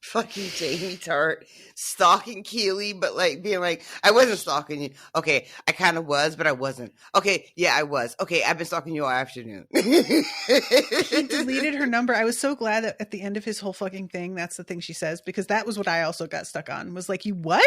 Fucking Jamie Tart stalking Keely, but like being like, I wasn't stalking you. Okay, I kind of was, but I wasn't. Okay, yeah, I was. Okay, I've been stalking you all afternoon. He deleted her number. I was so glad that at the end of his whole fucking thing, that's the thing she says, because that was what I also got stuck on. Was like, you what?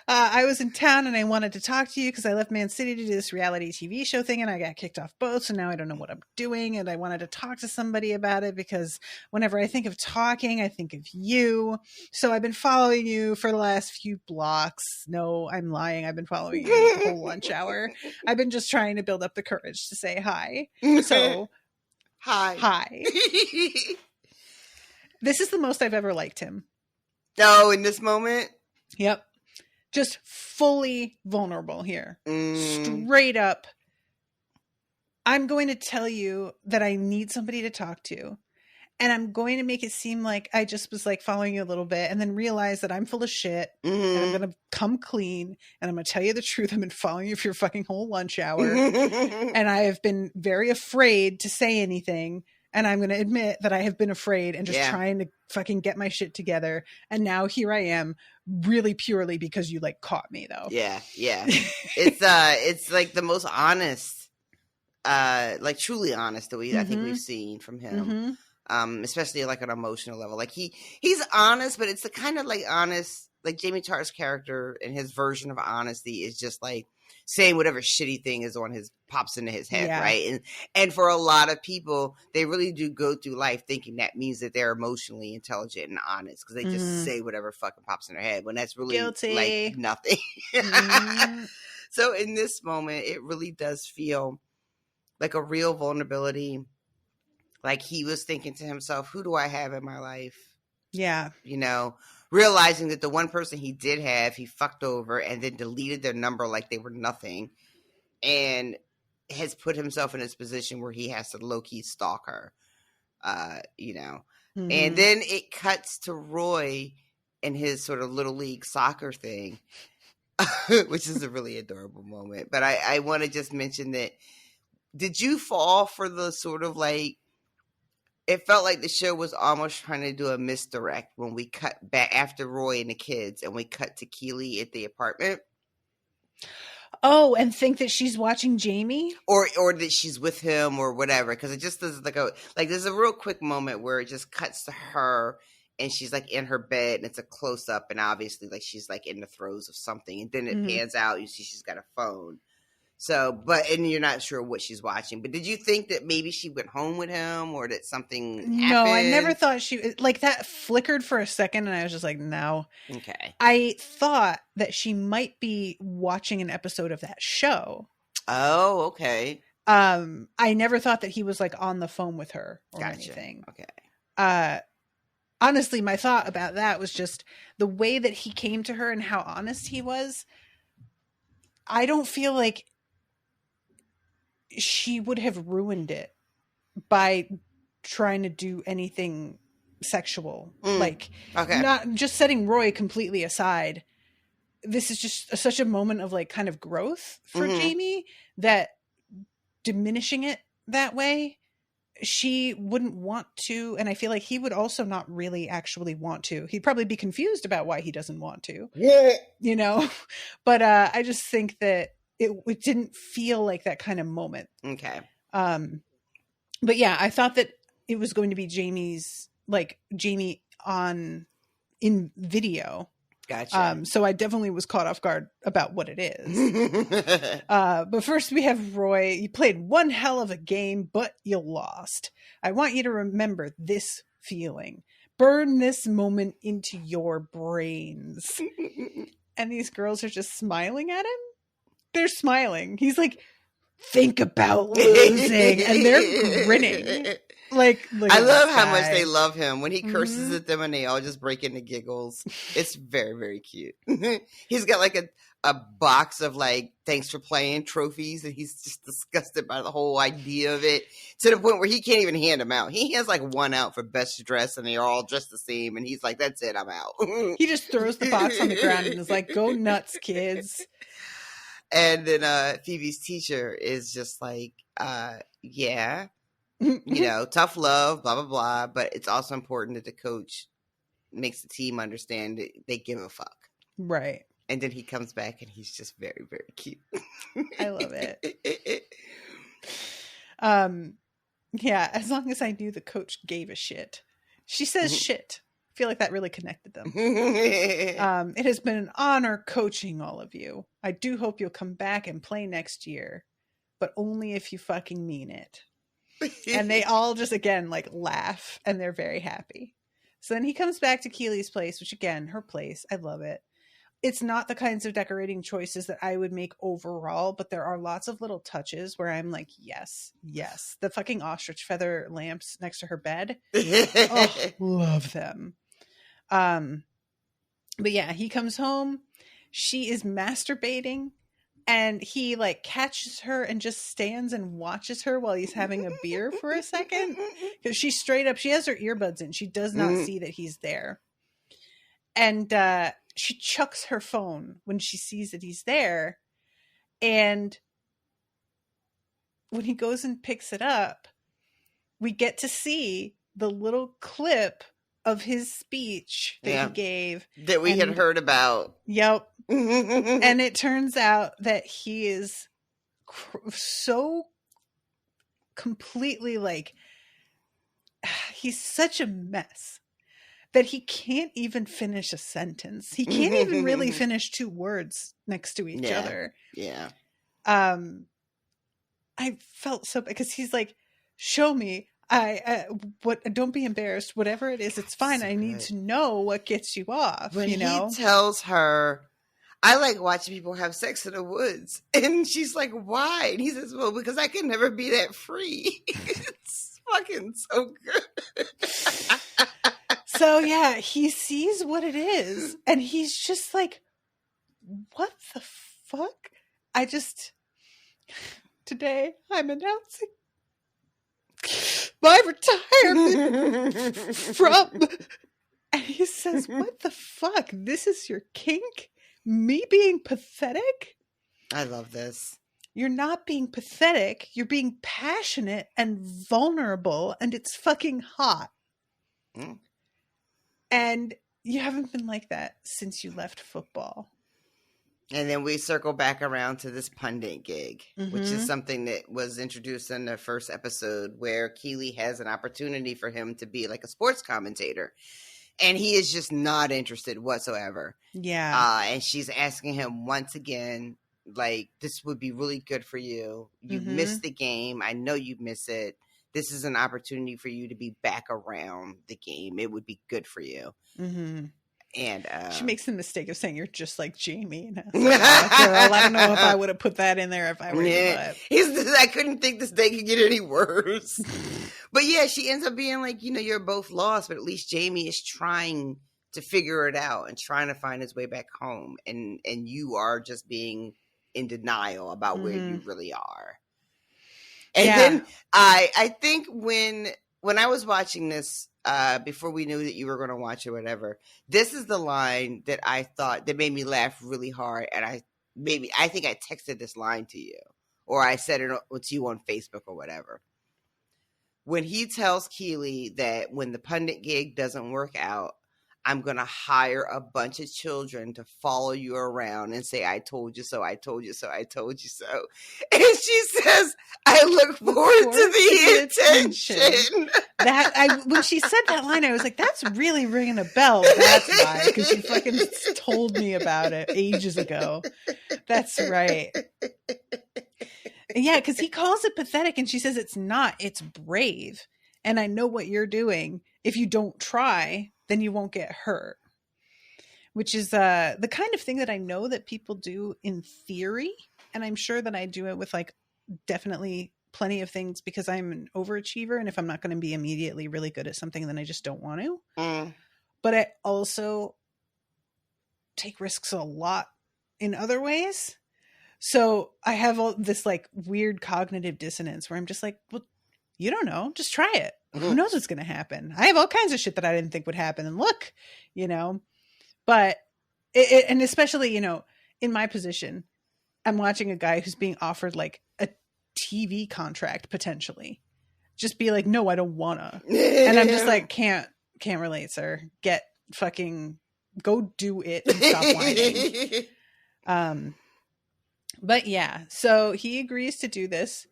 I was in town and I wanted to talk to you because I left Man City to do this reality TV show thing and I got kicked off both. So now I don't know what I'm doing. And I wanted to talk to somebody about it because whenever I think of talking, I think of you. So I've been following you for the last few blocks. No, I'm lying. I've been following you the whole lunch hour. I've been just trying to build up the courage to say hi. So hi. This is the most I've ever liked him. Oh, in this moment? Yep. Just fully vulnerable here. Straight up. I'm going to tell you that I need somebody to talk to. And I'm going to make it seem like I just was like following you a little bit and then realize that I'm full of shit and I'm going to come clean and I'm going to tell you the truth. I've been following you for your fucking whole lunch hour and I have been very afraid to say anything. And I'm going to admit that I have been afraid and just trying to fucking get my shit together. And now here I am, really purely because you like caught me though. Yeah. It's like the most honest, like truly honest that I think we've seen from him. Especially like on an emotional level. Like he's honest, but it's the kind of like honest, like Jamie Tartt's character and his version of honesty is just like saying whatever shitty thing is pops into his head, right? And for a lot of people, they really do go through life thinking that means that they're emotionally intelligent and honest because they just say whatever fucking pops in their head when that's really like nothing. So in this moment, it really does feel like a real vulnerability. Like he was thinking to himself, who do I have in my life? Yeah. You know, realizing that the one person he did have, he fucked over and then deleted their number like they were nothing and has put himself in this position where he has to low-key stalk her, you know. And then it cuts to Roy and his sort of little league soccer thing, which is a really adorable moment. But I want to just mention that, did you fall for the sort of like, it felt like the show was almost trying to do a misdirect when we cut back after Roy and the kids and we cut to Keely at the apartment. Oh, and think that she's watching Jamie? Or that she's with him or whatever. Because it just does there's a real quick moment where it just cuts to her and she's like in her bed and it's a close up and obviously like she's like in the throes of something. And then it pans out, you see she's got a phone. So, and you're not sure what she's watching. But did you think that maybe she went home with him or that something happened? No, I never thought like that flickered for a second and I was just like, no. Okay. I thought that she might be watching an episode of that show. Oh, okay. I never thought that he was like on the phone with her or anything. Okay. Honestly, my thought about that was just the way that he came to her and how honest he was. I don't feel like she would have ruined it by trying to do anything sexual. Like, not just setting Roy completely aside. This is just such a moment of like kind of growth for Jamie that diminishing it that way, she wouldn't want to. And I feel like he would also not really actually want to. He'd probably be confused about why he doesn't want to, you know? But I just think that it didn't feel like that kind of moment. Okay. But yeah, I thought that it was going to be Jamie in video. Gotcha. So I definitely was caught off guard about what it is. But first we have Roy. You played one hell of a game, but you lost. I want you to remember this feeling. Burn this moment into your brains. And these girls are just smiling at him. They're smiling. He's like, think about losing. And they're grinning. Like I love how much they love him when he curses at them and they all just break into giggles. It's very, very cute. He's got like a box of like thanks for playing trophies and he's just disgusted by the whole idea of it to the point where he can't even hand them out. He has like one out for best dress and they're all dressed the same and he's like, that's it, I'm out. He just throws the box on the ground and is like, go nuts, kids. And then Phoebe's teacher is just like, yeah, you know, tough love, blah, blah, blah. But it's also important that the coach makes the team understand that they give a fuck. Right. And then he comes back and he's just very, very cute. I love it. Yeah, as long as I knew the coach gave a shit. She says shit. I feel like that really connected them. It has been an honor coaching all of you. I do hope you'll come back and play next year, but only if you fucking mean it. And they all just, again, like laugh and they're very happy. So then he comes back to Keely's place, which again, her place. I love it. It's not the kinds of decorating choices that I would make overall, but there are lots of little touches where I'm like, yes, yes. The fucking ostrich feather lamps next to her bed. Oh, love them. But yeah, he comes home. She is masturbating And he like catches her and just stands and watches her while he's having a beer for a second. Because she straight up, she has her earbuds in. She does not see that he's there. And she chucks her phone when she sees that he's there. And when he goes and picks it up, we get to see the little clip of his speech that he gave. That we had heard about. Yep. And it turns out that he is so completely like, he's such a mess that he can't even finish a sentence. He can't even really finish two words next to each other. Yeah. I felt so, because he's like, show me. Don't be embarrassed. Whatever it is, it's fine. I need to know what gets you off. When he tells her, I like watching people have sex in the woods. And she's like, why? And he says, well, because I can never be that free. It's fucking so good. So yeah, he sees what it is. And he's just like, what the fuck? Today I'm announcing my retirement from, and he says, what the fuck? This is your kink? Me being pathetic? I love this. You're not being pathetic. You're being passionate and vulnerable, and it's fucking hot. And you haven't been like that since you left football. And then we circle back around to this pundit gig, which is something that was introduced in the first episode, where Keeley has an opportunity for him to be like a sports commentator. And he is just not interested whatsoever. Yeah. And she's asking him once again, like, this would be really good for you. You missed the game. I know you miss it. This is an opportunity for you to be back around the game. It would be good for you. And she makes the mistake of saying, you're just like Jaime. And I don't know if I would have put that in there if I were you. I couldn't think this day could get any worse. But yeah, she ends up being like, you're both lost, but at least Jaime is trying to figure it out and trying to find his way back home. And you are just being in denial about where you really are. And then I think when I was watching this, before we knew that you were going to watch it or whatever, this is the line that I thought that made me laugh really hard. And I think I texted this line to you, or I said it to you on Facebook or whatever. When he tells Keeley that when the pundit gig doesn't work out, I'm going to hire a bunch of children to follow you around and say, I told you so, I told you so, I told you so. And she says, I look forward to the attention. When she said that line, I was like, that's really ringing a bell. That's why, because you fucking told me about it ages ago. That's right. Yeah, because he calls it pathetic and she says it's not, it's brave. And I know what you're doing. If you don't try, then you won't get hurt. Which is the kind of thing that I know that people do in theory. And I'm sure that I do it with like definitely plenty of things, because I'm an overachiever. And if I'm not going to be immediately really good at something, then I just don't want to. But I also take risks a lot in other ways. So I have all this like weird cognitive dissonance where I'm just like, well, you don't know, just try it. Who knows what's going to happen? I have all kinds of shit that I didn't think would happen. And look, but and especially, in my position, I'm watching a guy who's being offered like a TV contract potentially. Just be like, no, I don't wanna. And I'm just like, can't relate, sir. Go do it and stop whining. But yeah, so he agrees to do this.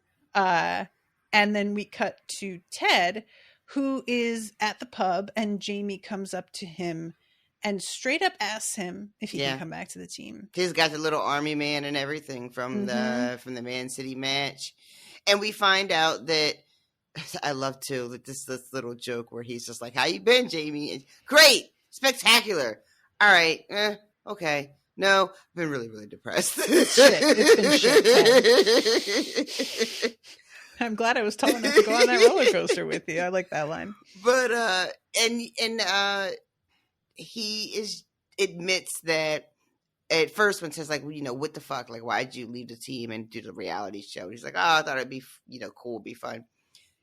And then we cut to Ted, who is at the pub, and Jaime comes up to him and straight up asks him if he can come back to the team. He's got the little army man and everything from the Man City match. And we find out that, I love too, this little joke where he's just like, how you been, Jaime? And, great, spectacular. All right, okay. No, I've been really, really depressed. It's been shit. I'm glad I was tall enough to go on that roller coaster with you. I like that line. But he admits that at first when Ted's like, well, what the fuck? Like, why'd you leave the team and do the reality show? He's like, oh, I thought it'd be, cool, be fun.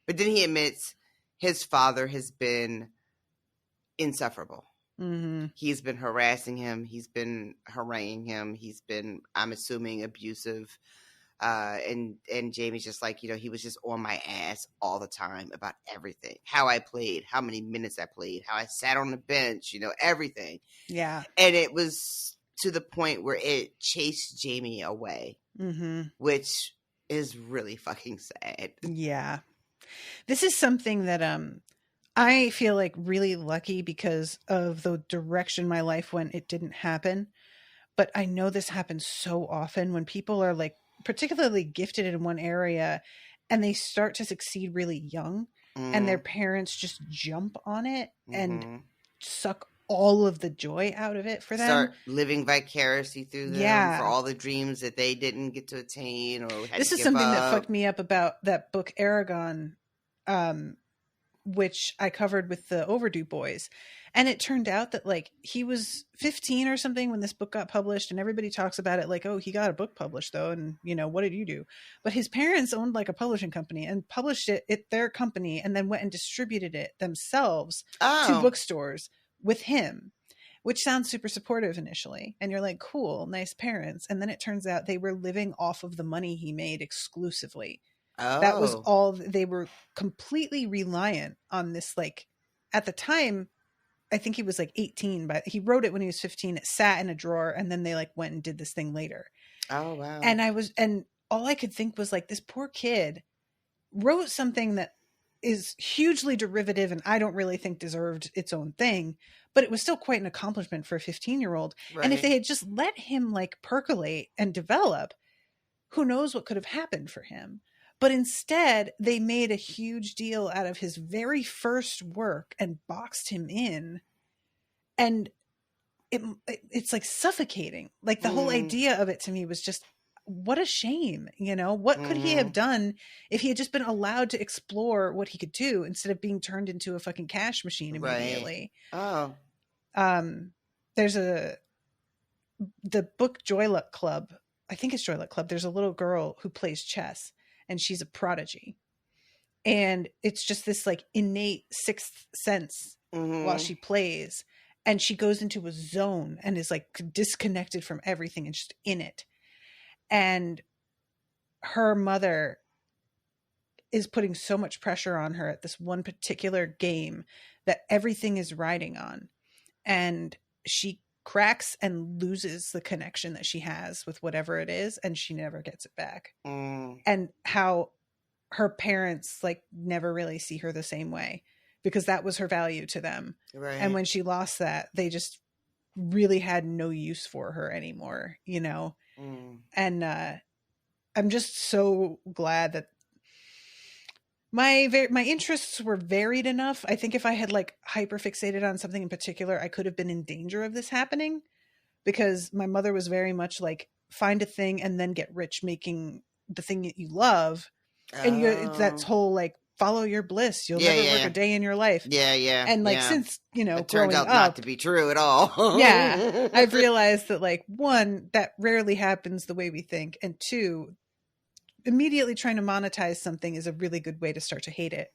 But then he admits his father has been insufferable. Mm-hmm. He's been harassing him. He's been haranguing him. He's been, I'm assuming, abusive. And Jamie's just like, he was just on my ass all the time about everything. How I played, how many minutes I played, how I sat on the bench, everything. Yeah. And it was to the point where it chased Jamie away, which is really fucking sad. Yeah. This is something that I feel like really lucky because of the direction my life went. It didn't happen. But I know this happens so often when people are like particularly gifted in one area and they start to succeed really young and their parents just jump on it and suck all of the joy out of it for them. Start living vicariously through them for all the dreams that they didn't get to attain or had This to is give something up. that fucked me up about that book Aragon, which I covered with the Overdue Boys. And it turned out that like he was 15 or something when this book got published, and everybody talks about it like, oh, he got a book published though. And what did you do? But his parents owned like a publishing company and published it at their company and then went and distributed it themselves to bookstores with him, which sounds super supportive initially. And you're like, cool, nice parents. And then it turns out they were living off of the money he made exclusively. That was all. They were completely reliant on this. Like at the time, I think he was like 18, but he wrote it when he was 15. It sat in a drawer, and then they like went and did this thing later. Oh, wow. And all I could think was like, this poor kid wrote something that is hugely derivative and I don't really think deserved its own thing, but it was still quite an accomplishment for a 15-year-old. Right. And if they had just let him like percolate and develop, who knows what could have happened for him. But instead, they made a huge deal out of his very first work and boxed him in. And it's like suffocating. Like the whole idea of it to me was just, what a shame. What could he have done if he had just been allowed to explore what he could do instead of being turned into a fucking cash machine immediately? Right. There's the book Joy Luck Club. I think it's Joy Luck Club. There's a little girl who plays chess. And she's a prodigy. And it's just this like innate sixth sense while she plays. And she goes into a zone and is like disconnected from everything and just in it. And her mother is putting so much pressure on her at this one particular game that everything is riding on. And she cracks and loses the connection that she has with whatever it is, and she never gets it back. And how her parents like never really see her the same way because that was her value to them. Right. And when she lost that, they just really had no use for her anymore, And I'm just so glad that my interests were varied enough. I think if I had like hyper fixated on something in particular, I could have been in danger of this happening because my mother was very much like, find a thing and then get rich making the thing that you love. And that's whole like, follow your bliss. You'll never work a day in your life. Yeah. And like, since, it turns out not to be true at all. I've realized that like, one, that rarely happens the way we think. And two, immediately trying to monetize something is a really good way to start to hate it.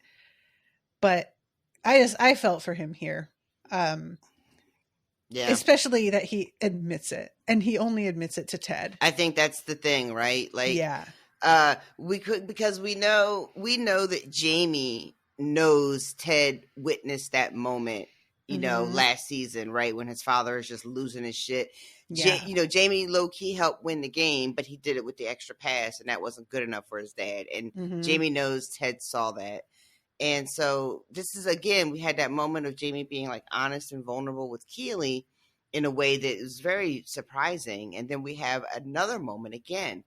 But I felt for him here. Especially that he admits it, and he only admits it to Ted. I think that's the thing, right? Like, because we know that Jamie knows Ted witnessed that moment, last season, right? When his father is just losing his shit. Yeah. Jamie low-key helped win the game, but he did it with the extra pass, and that wasn't good enough for his dad. And Jamie knows Ted saw that. And so this is, again, we had that moment of Jamie being like honest and vulnerable with Keely in a way that is very surprising. And then we have another moment again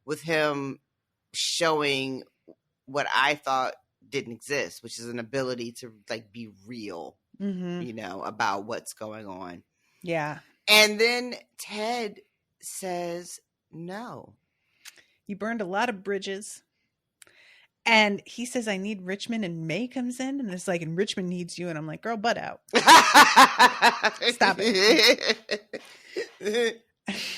with him showing what I thought didn't exist, which is an ability to like be real, about what's going on. Yeah. And then Ted says, no. You burned a lot of bridges. And he says, I need Richmond, and May comes in and it's like, and Richmond needs you. And I'm like, girl, butt out. Stop it.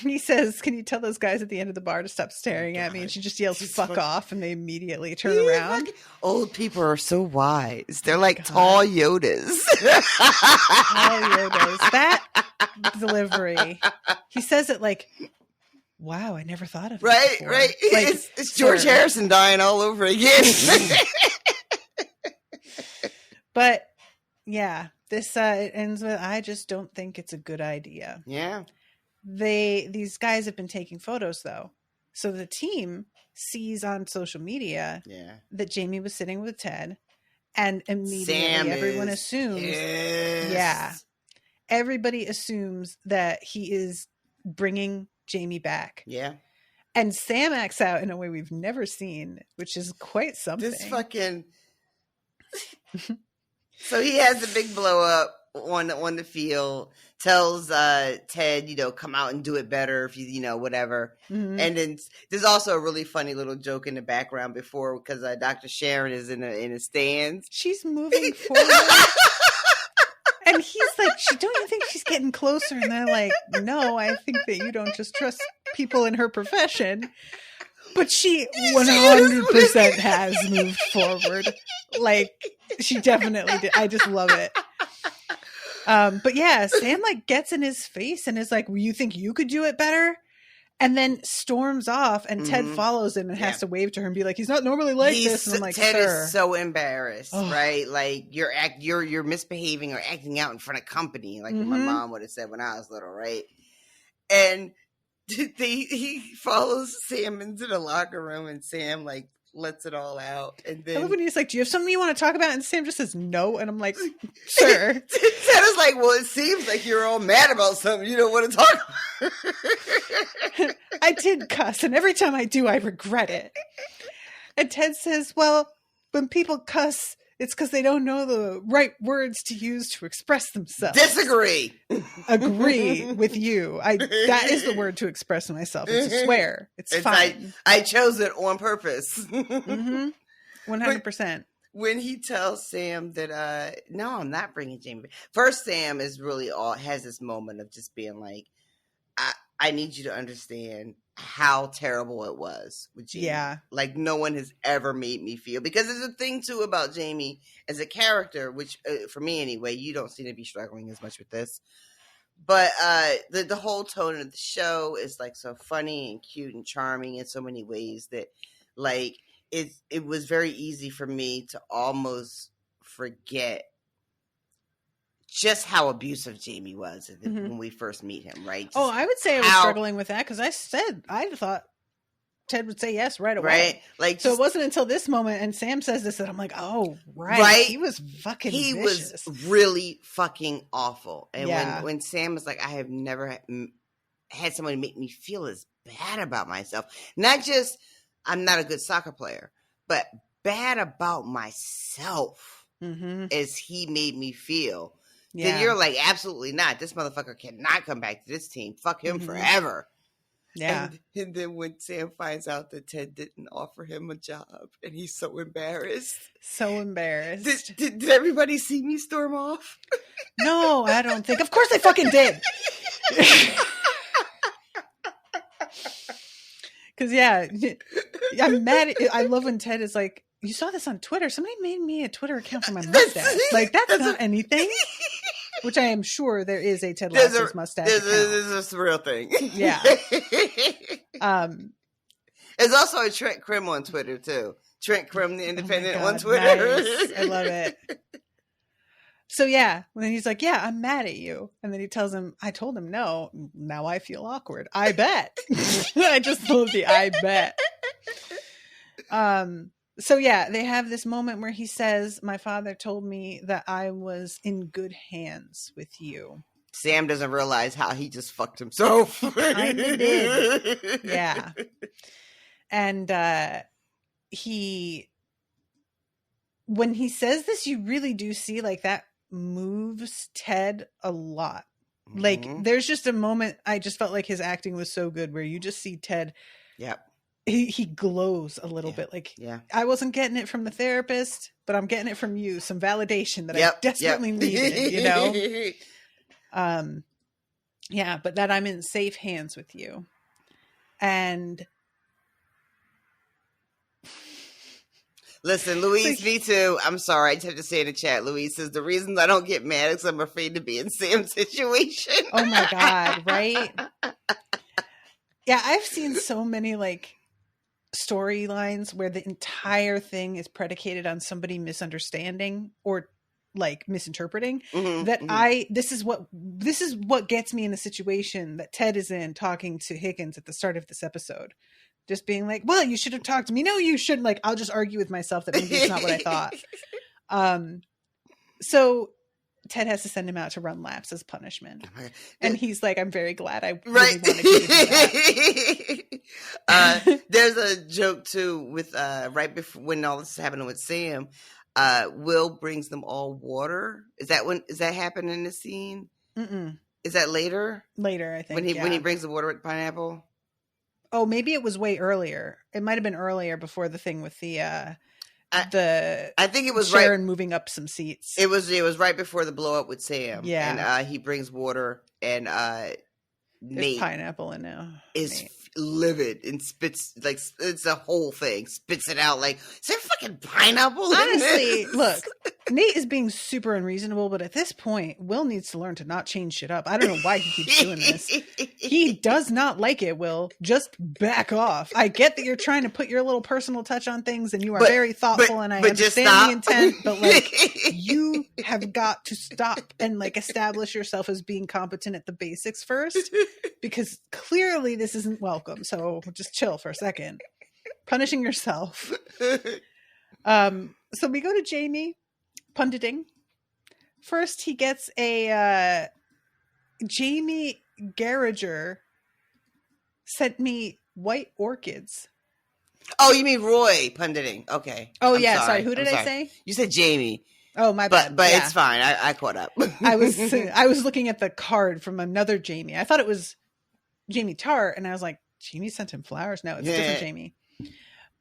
he says, "Can you tell those guys at the end of the bar to stop staring at me?" And she just yells, She's "Fuck fuck- off!" And they immediately turn around. Old people are so wise. They're like tall Yodas. Tall Yodas. That delivery. He says it like, "Wow, I never thought of it right, before." right. Like, It's George Harrison dying all over again. But yeah, this it ends with, "I just don't think it's a good idea." Yeah. These guys have been taking photos though, so the team sees on social media that Jaime was sitting with Ted, and immediately everyone assumes, everybody assumes that he is bringing Jaime back. Yeah. And Sam acts out in a way we've never seen, which is quite something. This fucking. So he has a big blow up on the field, tells Ted, come out and do it better if you, whatever. Mm-hmm. And then there's also a really funny little joke in the background before, because Dr. Sharon is in the stands. She's moving forward. And he's like, "Don't you think she's getting closer?" And they're like, "No, I think that you don't just trust people in her profession." But she 100% has moved forward. Like, she definitely did. I just love it. But yeah, Sam like gets in his face and is like, "Well, you think you could do it better?" And then storms off, and Ted follows him and has to wave to her and be like, "He's not normally like this." And I'm like, Ted "Sir." is so embarrassed, right? Like you're misbehaving or acting out in front of company, like my mom would have said when I was little, right? And he follows Sam into the locker room, and Sam like lets it all out. And then I love when he's like, "Do you have something you want to talk about?" And Sam just says no, and I'm like, "Sir." Ted is like, "Well, it seems like you're all mad about something you don't want to talk about." "I did cuss, and every time I do, I regret it." And Ted says, "Well, when people cuss, it's because they don't know the right words to use to express themselves." Disagree. Agree with you. That is the word to express myself. It's a swear. It's fine. I chose it on purpose. 100%. When he tells Sam that, no, I'm not bringing Jaime. First, Sam is really has this moment of just being like, I need you to understand how terrible it was with Jaime. Yeah. Like, no one has ever made me feel, because there's a thing too about Jaime as a character, which for me anyway, you don't seem to be struggling as much with this. But the whole tone of the show is like so funny and cute and charming in so many ways that like it was very easy for me to almost forget just how abusive Jaime was when we first meet him, right? Just I would say I was struggling with that, because I thought Ted would say yes right away. Right? Like, so it wasn't until this moment, and Sam says this, that I'm like, oh, right. He was fucking vicious. Was really fucking awful. And when Sam was like, I have never had someone make me feel as bad about myself. Not just, I'm not a good soccer player, but bad about myself as he made me feel. Yeah. Then you're like, absolutely not. This motherfucker cannot come back to this team. Fuck him forever. Yeah. And then when Sam finds out that Ted didn't offer him a job, and he's so embarrassed. So embarrassed. Did everybody see me storm off? No, I don't think. Of course they fucking did. Because, I'm mad. I love when Ted is like, "You saw this on Twitter. Somebody made me a Twitter account for my mustache." Like, that's not anything. Which I am sure there is a Ted Lasso's mustache account. This is a real thing. Yeah. There's also a Trent Krim on Twitter, too. Trent Krim, the Independent, on Twitter. Nice. I love it. So, when he's like, "Yeah, I'm mad at you." And then he tells him, "I told him no. Now I feel awkward. I bet." I just love the "I bet." So they have this moment where he says, "My father told me that I was in good hands with you." Sam doesn't realize how he just fucked himself. Kinda did. Yeah. And when he says this, you really do see like that moves Ted a lot. Like there's just a moment, I just felt like his acting was so good where you just see Ted. Yep. He glows a little bit. Like, I wasn't getting it from the therapist, but I'm getting it from you. Some validation that I desperately needed, Yeah, but that I'm in safe hands with you. And Listen, Louise, so, me too. I'm sorry. I just have to say in the chat, Louise says the reason I don't get mad is I'm afraid to be in Sam's situation. oh my God, right? Yeah, I've seen so many like storylines where the entire thing is predicated on somebody misunderstanding or like misinterpreting that this is what gets me in the situation that Ted is in talking to Higgins at the start of this episode. Just being like, well, you should have talked to me. No, you shouldn't. Like, I'll just argue with myself that maybe it's not what I thought. So Ted has to send him out to run laps as punishment. And he's like, I'm very glad I really wanted you to do that. There's a joke too with right before when all this is happening with Sam, Will brings them all water. Is that happening in the scene? Mm-mm. Is that later? Later, I think. When he brings the water with pineapple? Oh, maybe it was way earlier. It might have been earlier before the thing with the I think it was Sharon moving up some seats. It was right before the blow up with Sam. Yeah. And he brings water and Nate pineapple in now. Is livid and spits like it's a whole thing. Spits it out like, is there fucking pineapple in this? Look, Nate is being super unreasonable, but at this point, Will needs to learn to not change shit up. I don't know why he keeps doing this. He does not like it, Will. Just back off. I get that you're trying to put your little personal touch on things and you are very thoughtful and I understand the intent, but like you have got to stop and like establish yourself as being competent at the basics first, because clearly this isn't welcome. So just chill for a second. Punishing yourself. So we go to Jaime punditing. First, he gets a Jaime Garager sent me white orchids. Oh, you mean Roy punditing? Okay. Oh, sorry. Who did I say? You said Jaime. Oh, my bad. But it's fine. I caught up. I was looking at the card from another Jaime. I thought it was Jamie Tart, and I was like, Jaime sent him flowers. No, it's different Jaime.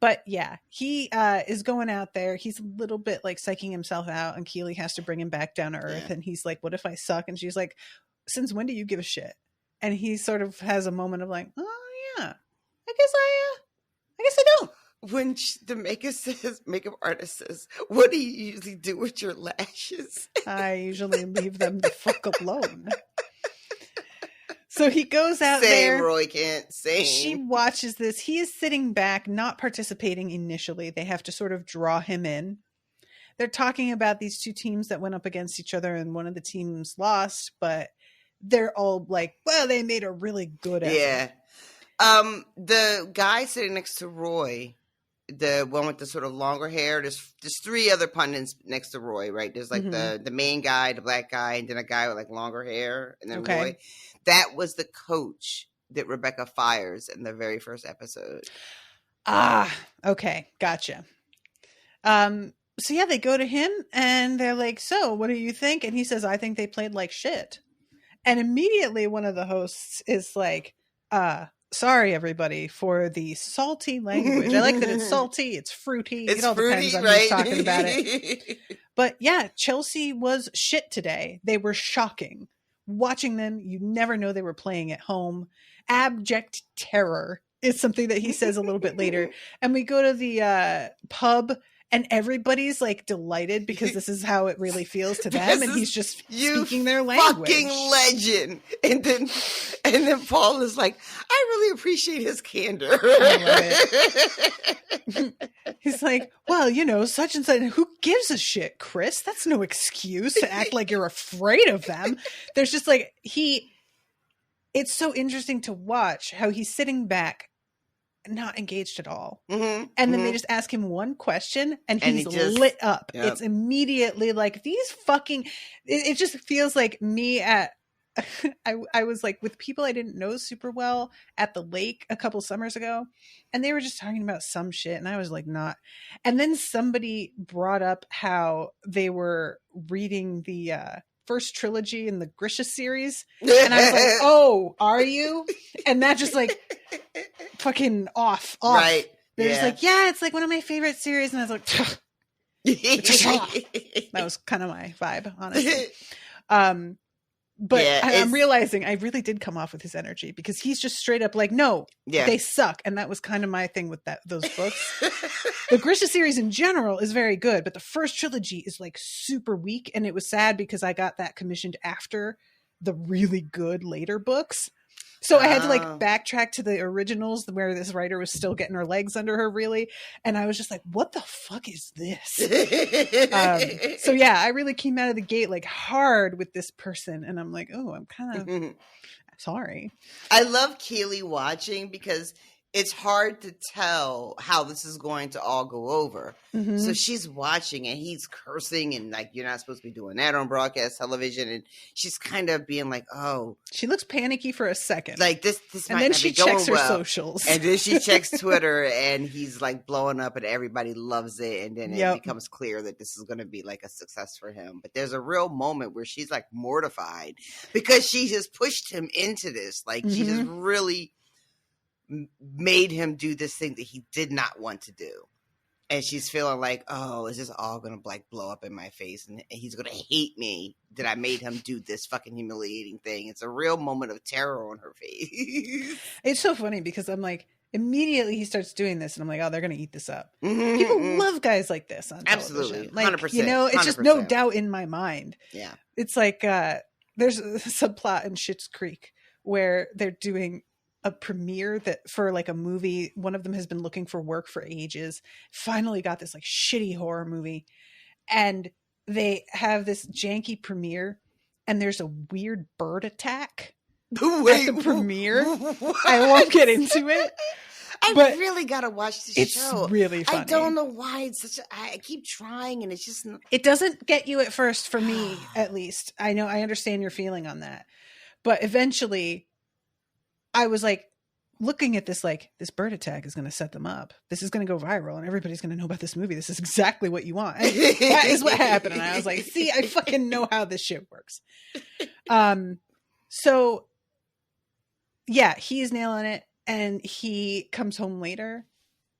But yeah, he is going out there. He's a little bit like psyching himself out, and Keely has to bring him back down to earth. And he's like, what if I suck? And she's like, since when do you give a shit? And he sort of has a moment of like, oh yeah, I guess I don't. When the makeup artist says, what do you usually do with your lashes? I usually leave them the fuck alone. So he goes out there. Roy can't sing. She watches this. He is sitting back, not participating initially. They have to sort of draw him in. They're talking about these two teams that went up against each other, and one of the teams lost, but they're all like, well, they made a really good effort. Yeah. The guy sitting next to Roy, the one with the sort of longer hair, there's three other pundits next to Roy, right? There's like the main guy, the black guy, and then a guy with like longer hair, and then Roy. That was the coach that Rebecca fires in the very first episode. Ah, okay. Gotcha. So yeah, they go to him and they're like, so what do you think? And he says, I think they played like shit. And immediately one of the hosts is like, sorry everybody for the salty language. I like that it's salty, it's fruity. It all fruity, depends on right? who's talking about it. But yeah, Chelsea was shit today. They were shocking. Watching them, you never know they were playing at home. Abject terror is something that he says a little bit later. And we go to the pub and everybody's like delighted because this is how it really feels to them. And he's just speaking their language. Fucking legend. And then Paul is like, I really appreciate his candor. I love it. He's like, well, you know, such and such. Who gives a shit, Chris? That's no excuse to act like you're afraid of them. There's just like, it's so interesting to watch how he's sitting back, not engaged at all. And then they just ask him one question and he's lit up. Yep. It's immediately like these fucking, it just feels like me at, I was like with people I didn't know super well at the lake a couple summers ago, and they were just talking about some shit and I was like not. And then somebody brought up how they were reading the first trilogy in the Grisha series, and I was like, oh, are you? And that just like fucking off. Right. They're just like, yeah, it's like one of my favorite series, and I was like, that was kind of my vibe, honestly. But Yeah, I'm realizing I really did come off with his energy, because he's just straight up like, no, they suck. And that was kind of my thing with those books. The Grisha series in general is very good, but the first trilogy is like super weak. And it was sad because I got that commissioned after the really good later books. So I had to like backtrack to the originals where this writer was still getting her legs under her, really. And I was just like, what the fuck is this? So yeah, I really came out of the gate like hard with this person. And I'm like, oh, I'm kind of sorry. I love Keely watching because it's hard to tell how this is going to all go over. Mm-hmm. So she's watching and he's cursing and like, you're not supposed to be doing that on broadcast television. And she's kind of being like, oh. She looks panicky for a second. Like this and might then not she be going checks her well. socials. And then she checks Twitter and he's like blowing up and everybody loves it. And then it becomes clear that this is going to be like a success for him. But there's a real moment where she's like mortified because she just pushed him into this. Like she just really made him do this thing that he did not want to do. And she's feeling like, oh, is this all gonna like blow up in my face and he's gonna hate me that I made him do this fucking humiliating thing. It's a real moment of terror on her face. It's so funny because I'm like, immediately he starts doing this and I'm like, oh, they're gonna eat this up. People love guys like this on television. Absolutely. Like, 100%, you know, it's 100%. just no doubt in my mind. Yeah. It's like there's a subplot in Schitt's Creek where they're doing a premiere that for like a movie. One of them has been looking for work for ages, finally got this like shitty horror movie, and they have this janky premiere and there's a weird bird attack at the premiere. I won't get into it. I really gotta watch this show. It's really funny. I don't know why it's such I keep trying and it's just it doesn't get you at first, for me at least. I know, I understand your feeling on that, but eventually I was like looking at this, like, this bird attack is going to set them up. This is going to go viral and everybody's going to know about this movie. This is exactly what you want. And that is what happened. And I was like, see, I fucking know how this shit works. So yeah, he's nailing it. And he comes home later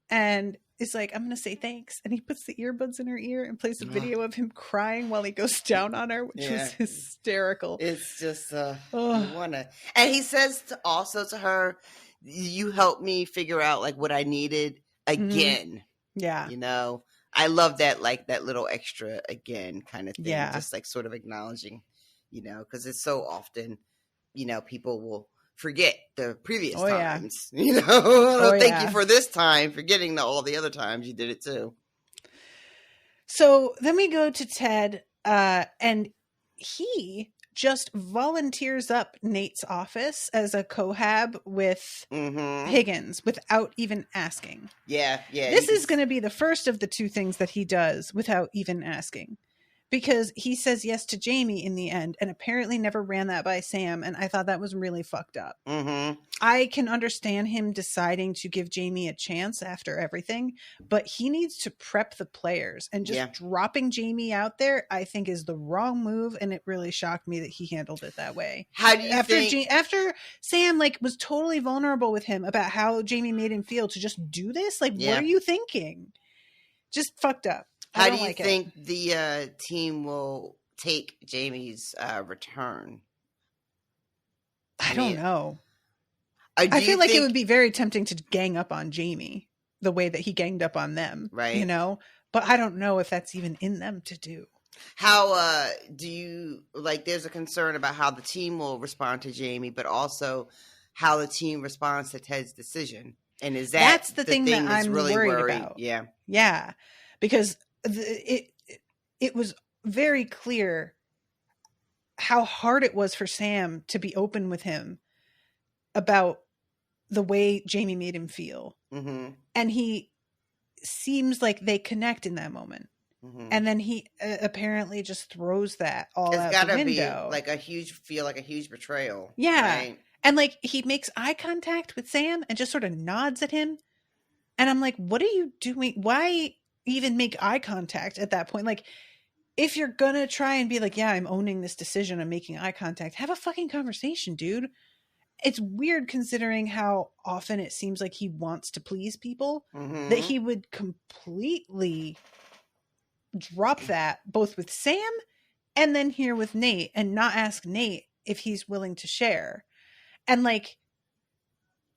and is like, I'm going to say thanks. And he puts the earbuds in her ear and plays a video of him crying while he goes down on her, which was hysterical. It's just, you wanna, and he says also to her, you helped me figure out like what I needed again. Yeah. You know, I love that, like that little extra again kind of thing. Yeah. Just like sort of acknowledging, you know, because it's so often, you know, people will forget the previous times, you know. Thank you for this time, forgetting all the other times you did it too. So then we go to Ted, and he just volunteers up Nate's office as a cohab with Higgins without even asking. Yeah. This is going to be the first of the two things that he does without even asking. Because he says yes to Jaime in the end and apparently never ran that by Sam. And I thought that was really fucked up. I can understand him deciding to give Jaime a chance after everything, but he needs to prep the players. And just dropping Jaime out there, I think, is the wrong move. And it really shocked me that he handled it that way. How do you think? After Sam like was totally vulnerable with him about how Jaime made him feel to just do this? Like, what are you thinking? Just fucked up. How do you think the team will take Jaime's return? I don't know. I feel like it would be very tempting to gang up on Jaime the way that he ganged up on them. Right. You know? But I don't know if that's even in them to do. How do you, like, there's a concern about how the team will respond to Jaime, but also how the team responds to Ted's decision. And is that's the thing that I'm really worried about. Yeah. Yeah. Because it was very clear how hard it was for Sam to be open with him about the way Jaime made him feel. And he seems like they connect in that moment. And then he apparently just throws that all out the window. It's gotta be like a huge betrayal. Yeah. Right? And like he makes eye contact with Sam and just sort of nods at him. And I'm like, what are you doing? Why even make eye contact at that point? Like, if you're gonna try and be like, yeah, I'm owning this decision, I'm making eye contact, have a fucking conversation, dude. It's weird considering how often it seems like he wants to please people, that he would completely drop that both with Sam and then here with Nate and not ask Nate if he's willing to share. And like,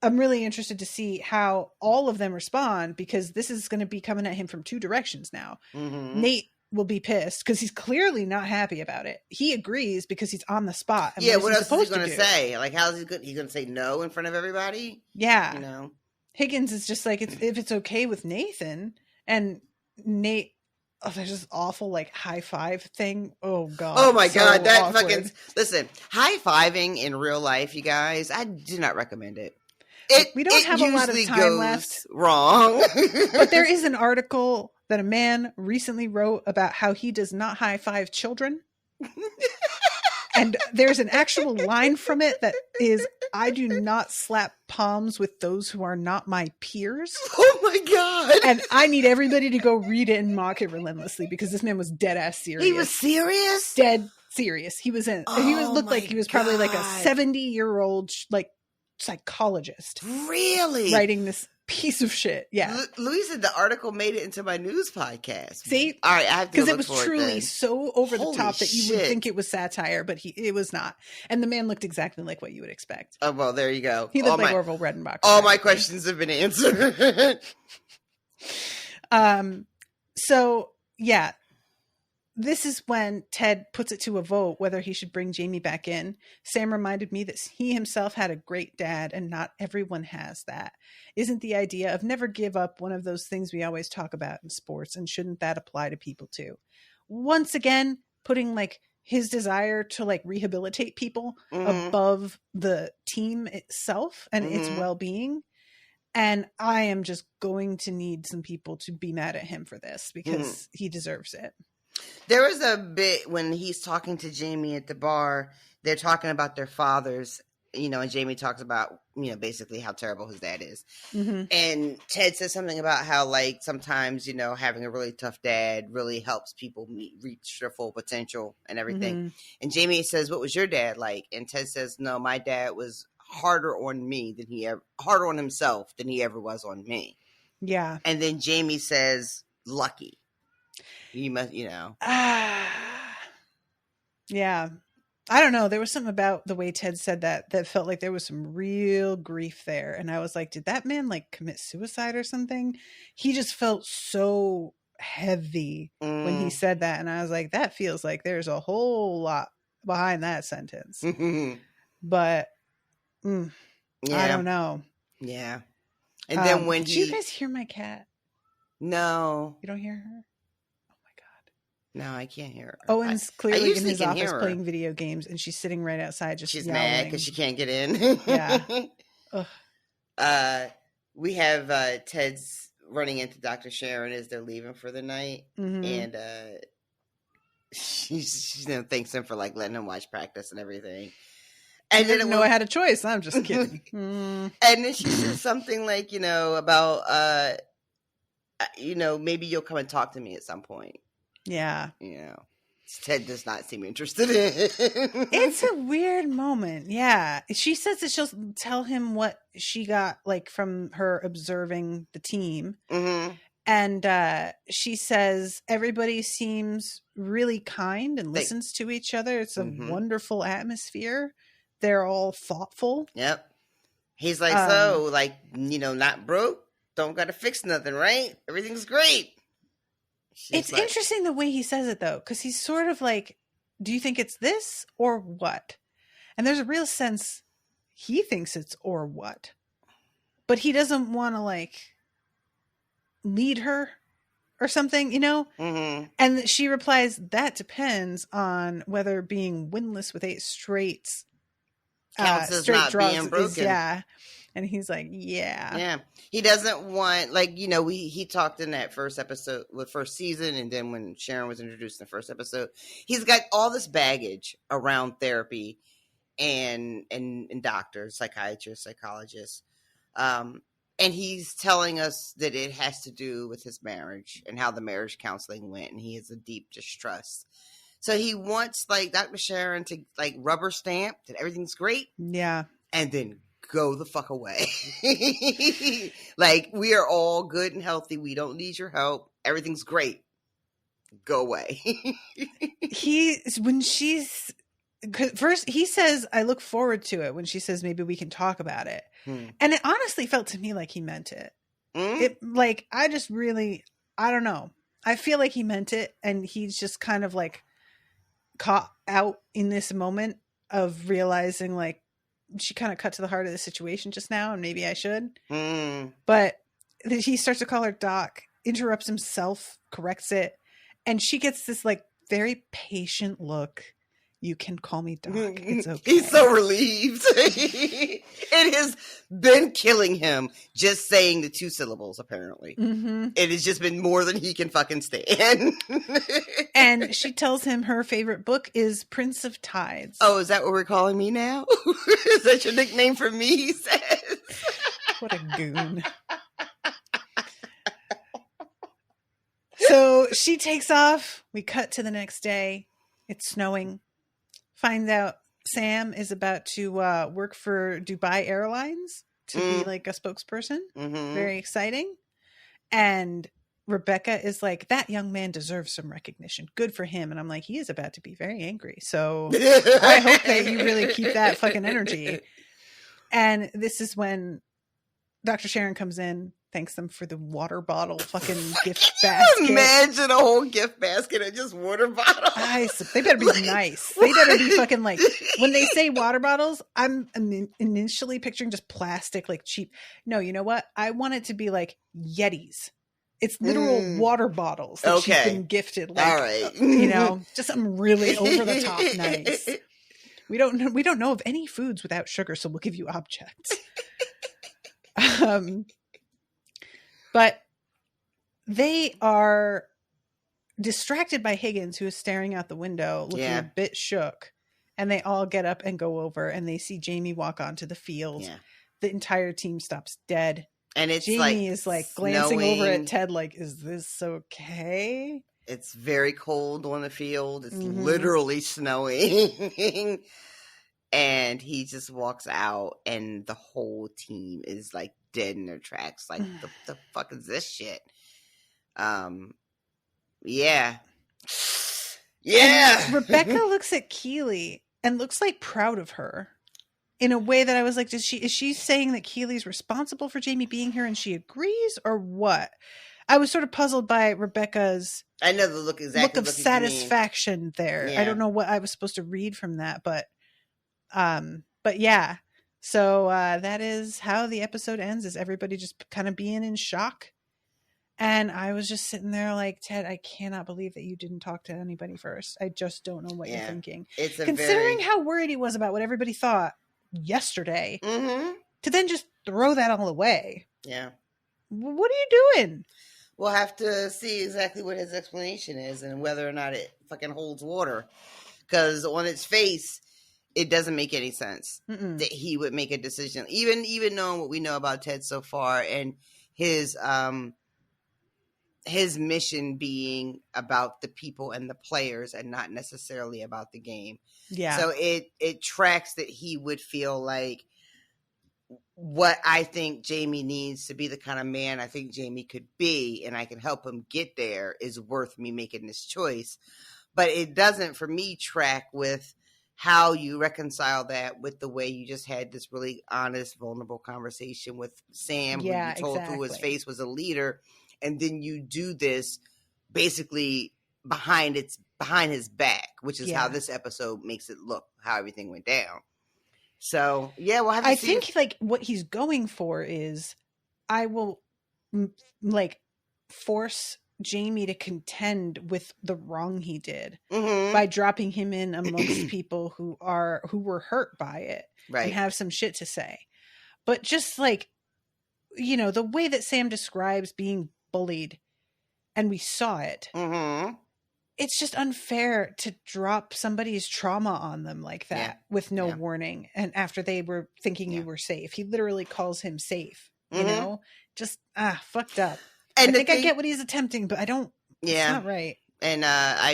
I'm really interested to see how all of them respond, because this is going to be coming at him from two directions now. Mm-hmm. Nate will be pissed because he's clearly not happy about it. He agrees because he's on the spot. And what else is he going to say? Like, how's he going to say no in front of everybody? Yeah. You know? Higgins is just like, if it's okay with Nathan, and Nate, there's this awful like high five thing. Oh God. Oh my God. That awkward. fucking, listen, high fiving in real life, you guys, I do not recommend it. We don't have a lot of time left. Wrong. But there is an article that a man recently wrote about how he does not high five children. And there's an actual line from it that is, I do not slap palms with those who are not my peers. Oh my God. And I need everybody to go read it and mock it relentlessly, because this man was dead ass serious. He was serious? Dead serious. He was looked like he was probably like a 70-year-old like psychologist. Really? Writing this piece of shit. Yeah. Louise said the article made it into my news podcast. See? All right, I have to, because it was truly so over the top that you would think it was satire, but it was not. And the man looked exactly like what you would expect. Oh, well, there you go. He looked like Orville Redenbacher. All my questions have been answered. So yeah, this is when Ted puts it to a vote whether he should bring Jaime back in. Sam reminded me that he himself had a great dad, and not everyone has that. Isn't the idea of never give up one of those things we always talk about in sports? And shouldn't that apply to people too? Once again, putting like his desire to like rehabilitate people above the team itself and its well-being. And I am just going to need some people to be mad at him for this, because he deserves it. There was a bit when he's talking to Jaime at the bar, they're talking about their fathers, and Jaime talks about, basically how terrible his dad is. Mm-hmm. And Ted says something about how, like, sometimes, having a really tough dad really helps people reach their full potential and everything. Mm-hmm. And Jaime says, what was your dad like? And Ted says, no, my dad was harder on himself than he ever was on me. Yeah. And then Jaime says, lucky. You must, Yeah. I don't know. There was something about the way Ted said that felt like there was some real grief there. And I was like, did that man like commit suicide or something? He just felt so heavy when he said that. And I was like, that feels like there's a whole lot behind that sentence. But I don't know. Yeah. And then when did you guys hear my cat? No. You don't hear her? No, I can't hear her. Owen's clearly in his office playing video games, and she's sitting right outside just yelling. Mad because she can't get in. Yeah. We have Ted's running into Dr. Sharon as they're leaving for the night. Mm-hmm. And she thanks him for like letting him watch practice and everything. And I didn't know I had a choice. I'm just kidding. And then she says something like, about, maybe you'll come and talk to me at some point. Yeah. Ted does not seem interested in it. It's a weird moment. Yeah. She says that she'll tell him what she got like from her observing the team. Mm-hmm. And she says everybody seems really kind and listens to each other. It's a wonderful atmosphere. They're all thoughtful. Yep. He's like, not broke. Don't got to fix nothing, right? Everything's great. It's interesting the way he says it, though, because he's sort of like, do you think it's this or what? And there's a real sense he thinks it's or what. But he doesn't want to, like, lead her or something, Mm-hmm. And she replies, that depends on whether being winless with 8 straights counts as not being broken. Yeah. And he's like, yeah. He doesn't want, like, he talked in that first episode, the first season, and then when Sharon was introduced in the first episode, he's got all this baggage around therapy and doctors, psychiatrists, psychologists. And he's telling us that it has to do with his marriage and how the marriage counseling went, and he has a deep distrust. So he wants, like, Dr. Sharon to, like, rubber stamp that everything's great. Yeah. And then go the fuck away. Like, we are all good and healthy. We don't need your help. Everything's great. Go away. When she's first he says, I look forward to it, when she says maybe we can talk about it. And it honestly felt to me like he meant it. It like, I just really, I don't know. I feel like he meant it, and he's just kind of like caught out in this moment of realizing like she kind of cut to the heart of the situation just now, and maybe I should. But he starts to call her Doc, interrupts himself, corrects it, and she gets this like very patient look. You can call me Doc. It's okay. He's so relieved. It has been killing him just saying the 2 syllables, apparently. It has just been more than he can fucking stand. And she tells him her favorite book is Prince of Tides. Oh, is that what we're calling me now? Is that your nickname for me, he says? What a goon. So she takes off. We cut to the next day. It's snowing. Find out Sam is about to work for Dubai Airlines to be like a spokesperson. Very exciting. And Rebecca is like, that young man deserves some recognition. Good for him. And I'm like, he is about to be very angry. So I hope that you really keep that fucking energy. And this is when Dr. Sharon comes in, thanks them for the water bottle fucking gift basket. Imagine a whole gift basket of just water bottles. Nice. They better be nice. They better be fucking like, when they say water bottles, I'm initially picturing just plastic, like cheap. No, you know what? I want it to be like Yetis. It's literal water bottles that she's been gifted. Like, all right. You know, just something really over the top nice. We don't know of any foods without sugar, so we'll give you objects. But they are distracted by Higgins, who is staring out the window, looking a bit shook. And they all get up and go over, and they see Jaime walk onto the field. Yeah. The entire team stops dead. And it's Jaime is like glancing over at Ted, like, "Is this okay?" It's very cold on the field. It's literally snowing. And he just walks out, and the whole team is like dead in their tracks. Like, the fuck is this shit? Yeah. And Rebecca looks at Keeley and looks like proud of her in a way that I was like, is she saying that Keeley's responsible for Jaime being here and she agrees, or what? I was sort of puzzled by Rebecca's I know the look of satisfaction there. Yeah. I don't know what I was supposed to read from that, but yeah. So that is how the episode ends, is everybody just kind of being in shock. And I was just sitting there like, Ted, I cannot believe that you didn't talk to anybody first. I just don't know what you're thinking. Considering how worried he was about what everybody thought yesterday, to then just throw that all away. Yeah. What are you doing? We'll have to see exactly what his explanation is and whether or not it fucking holds water. Because on its face, it doesn't make any sense that he would make a decision. Even knowing what we know about Ted so far, and his mission being about the people and the players and not necessarily about the game. Yeah. So it tracks that he would feel like, what I think Jaime needs to be the kind of man I think Jaime could be, and I can help him get there, is worth me making this choice. But it doesn't, for me, track with how you reconcile that with the way you just had this really honest, vulnerable conversation with Sam, who you told through his face was a leader. And then you do this basically behind his back, which is how this episode makes it look, how everything went down. So, yeah, we'll have to see. I think like what he's going for is, I will like force Jaime to contend with the wrong he did by dropping him in amongst people who were hurt by it, and have some shit to say. But just like, you know, the way that Sam describes being bullied, and we saw it, it's just unfair to drop somebody's trauma on them like that with no warning, and after they were thinking you were safe. He literally calls him safe, you know? Just fucked up. And I get what he's attempting, but I don't. It's not right. And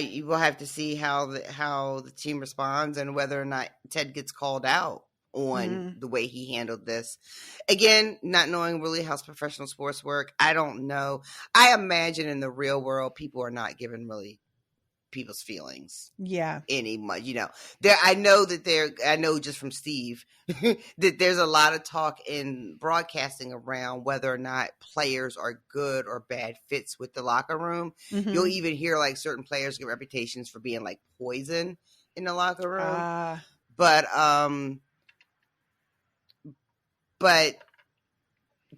you will have to see how the team responds, and whether or not Ted gets called out on the way he handled this. Again, not knowing really how professional sports work, I don't know. I imagine in the real world, people are not given really people's feelings. Yeah. Any much, I know just from Steve that there's a lot of talk in broadcasting around whether or not players are good or bad fits with the locker room. Mm-hmm. You'll even hear like certain players get reputations for being like poison in the locker room. But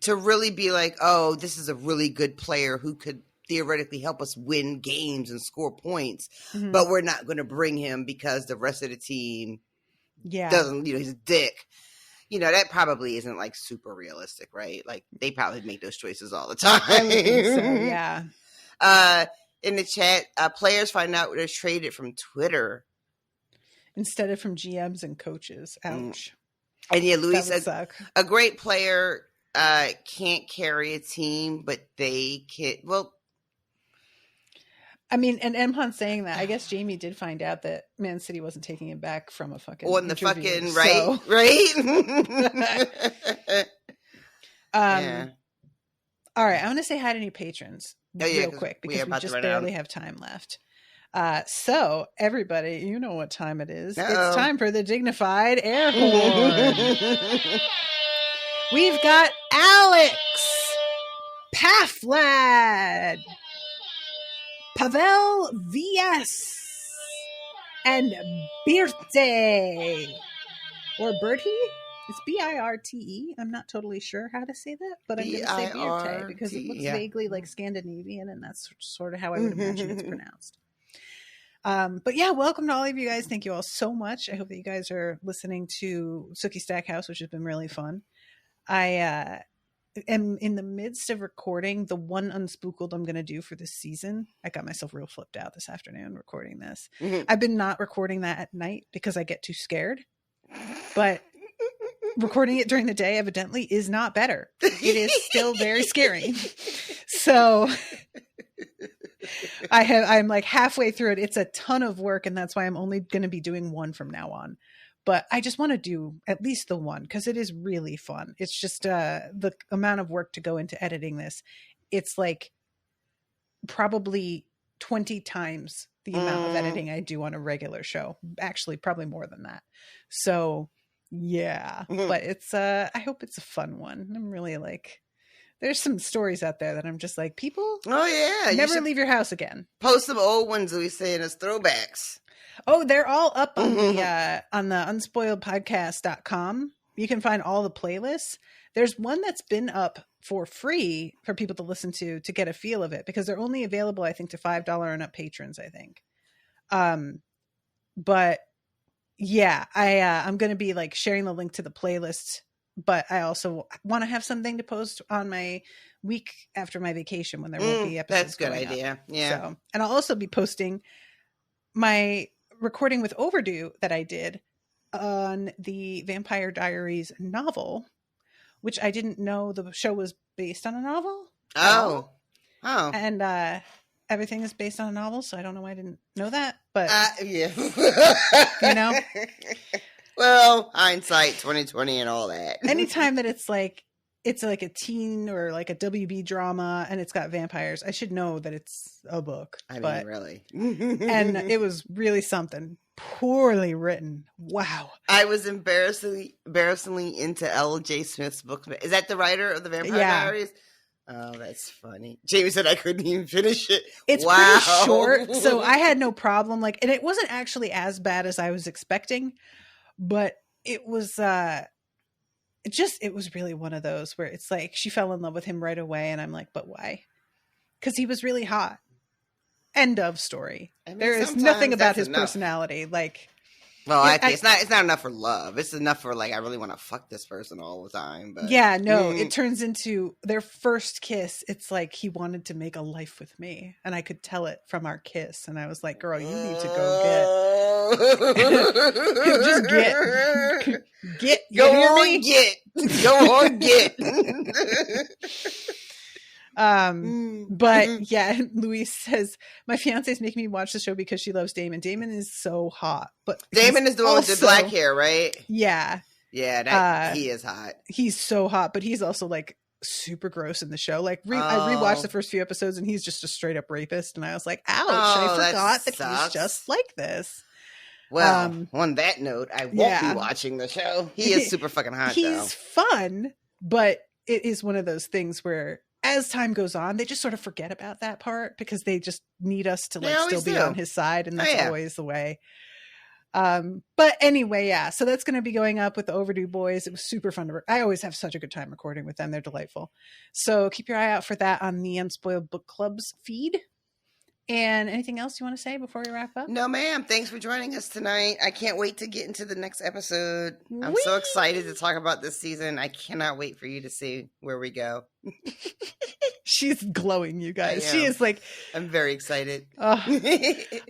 to really be like, oh, this is a really good player who could theoretically help us win games and score points, mm-hmm. but we're not going to bring him because the rest of the team doesn't, he's a dick. That probably isn't like super realistic, right? Like they probably make those choices all the time. I would think so, yeah. In the chat, players find out they're traded from Twitter instead of from GMs and coaches. Ouch. And yeah, Louis says a great player can't carry a team, but they can. Well, I mean, and Emhan saying that, I guess Jaime did find out that Man City wasn't taking him back from a fucking on the interview, fucking right. Yeah. All right, I want to say hi to new patrons real quick because we just barely have time left. So everybody, you know what time it is. Uh-oh. It's time for the dignified air horn. We've got Alex, Paflad, Pavel VS, and Birte. Or Bertie? It's Birte. I'm not totally sure how to say that, but I'm going to say Birte because it looks vaguely like Scandinavian, and that's sort of how I would imagine it's pronounced. But yeah, welcome to all of you guys. Thank you all so much. I hope that you guys are listening to Sookie Stackhouse, which has been really fun. I am in the midst of recording the one Unspooked I'm going to do for this season. I got myself real flipped out this afternoon recording this. Mm-hmm. I've been not recording that at night because I get too scared. But recording it during the day evidently is not better. It is still very scary. So I'm like halfway through it. It's a ton of work, and that's why I'm only going to be doing one from now on. But I just want to do at least the one because it is really fun. It's just the amount of work to go into editing this. It's like probably 20 times the amount of editing I do on a regular show. Actually, probably more than that. So yeah, but it's I hope it's a fun one. I'm really like, there's some stories out there that I'm just like, people, never leave your house again. Post some old ones that we saying as throwbacks. Oh, they're all up on the unspoiledpodcast.com. You can find all the playlists. There's one that's been up for free for people to listen to get a feel of it because they're only available, I think, to $5 and up patrons, I think. But yeah, I'm going to be like sharing the link to the playlist, but I also want to have something to post on my week after my vacation when there won't be episodes. That's a good idea. Up. Yeah. So, and I'll also be posting my recording with Overdue that I did on the Vampire Diaries novel, which I didn't know the show was based on a novel. Oh. And everything is based on a novel, so I don't know why I didn't know that, but yeah. You know? Well, hindsight 2020 and all that. Anytime that it's like a teen or like a WB drama and it's got vampires, I should know that it's a book. I mean, really. And it was really something. Poorly written. Wow. I was embarrassingly into L.J. Smith's book. Is that the writer of the Vampire Diaries? Oh, that's funny. Jamie said I couldn't even finish it. It's pretty short, so I had no problem. Like, and it wasn't actually as bad as I was expecting, but it was it was really one of those where it's like she fell in love with him right away, and I'm like, but why? Because he was really hot. End of story. I mean, there is nothing about his personality. Like, well, it's not enough for love. It's enough for like, I really want to fuck this person all the time. But yeah, no, it turns into their first kiss. It's like he wanted to make a life with me, and I could tell it from our kiss. And I was like, "Girl, you need to go get, just get. Go on, get. But yeah, Luis says my fiance's making me watch the show because she loves Damon. Damon is so hot, but Damon is the one with the black hair, right? Yeah, he is hot. He's so hot, but he's also like super gross in the show. Like I rewatched the first few episodes and he's just a straight up rapist. And I was like, ouch, I forgot that he's just like this. Well, on that note, I won't be watching the show. He is super fucking hot, He's fun, but it is one of those things where as time goes on, they just sort of forget about that part because they just need us to like still be on his side. And that's always the way. But anyway, so that's going to be going up with the Overdue Boys. It was super fun to I always have such a good time recording with them. They're delightful. So keep your eye out for that on the Unspoiled Book Club's feed. And anything else you want to say before we wrap up? No, ma'am. Thanks for joining us tonight. I can't wait to get into the next episode. I'm so excited to talk about this season. I cannot wait for you to see where we go. She's glowing, you guys. She is like... I'm very excited. All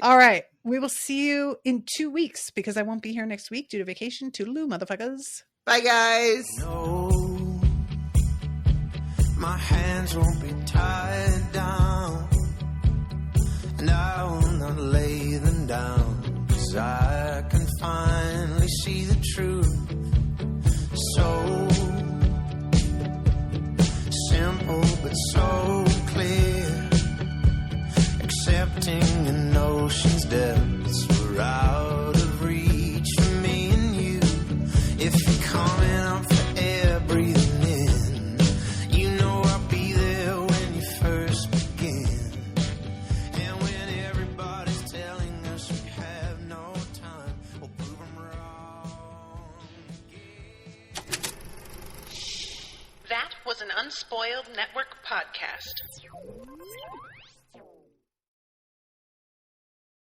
right. We will see you in 2 weeks because I won't be here next week due to vacation. Toodaloo, motherfuckers. Bye, guys. No, my hands won't be tied down. And I will not lay them down, 'cause I can finally see the truth. So simple but so clear. Accepting an ocean's depths were out of reach for me and you. If you're coming up for air, breathing in, you know I'll be there when you first begin. That was an Unspoiled Network podcast.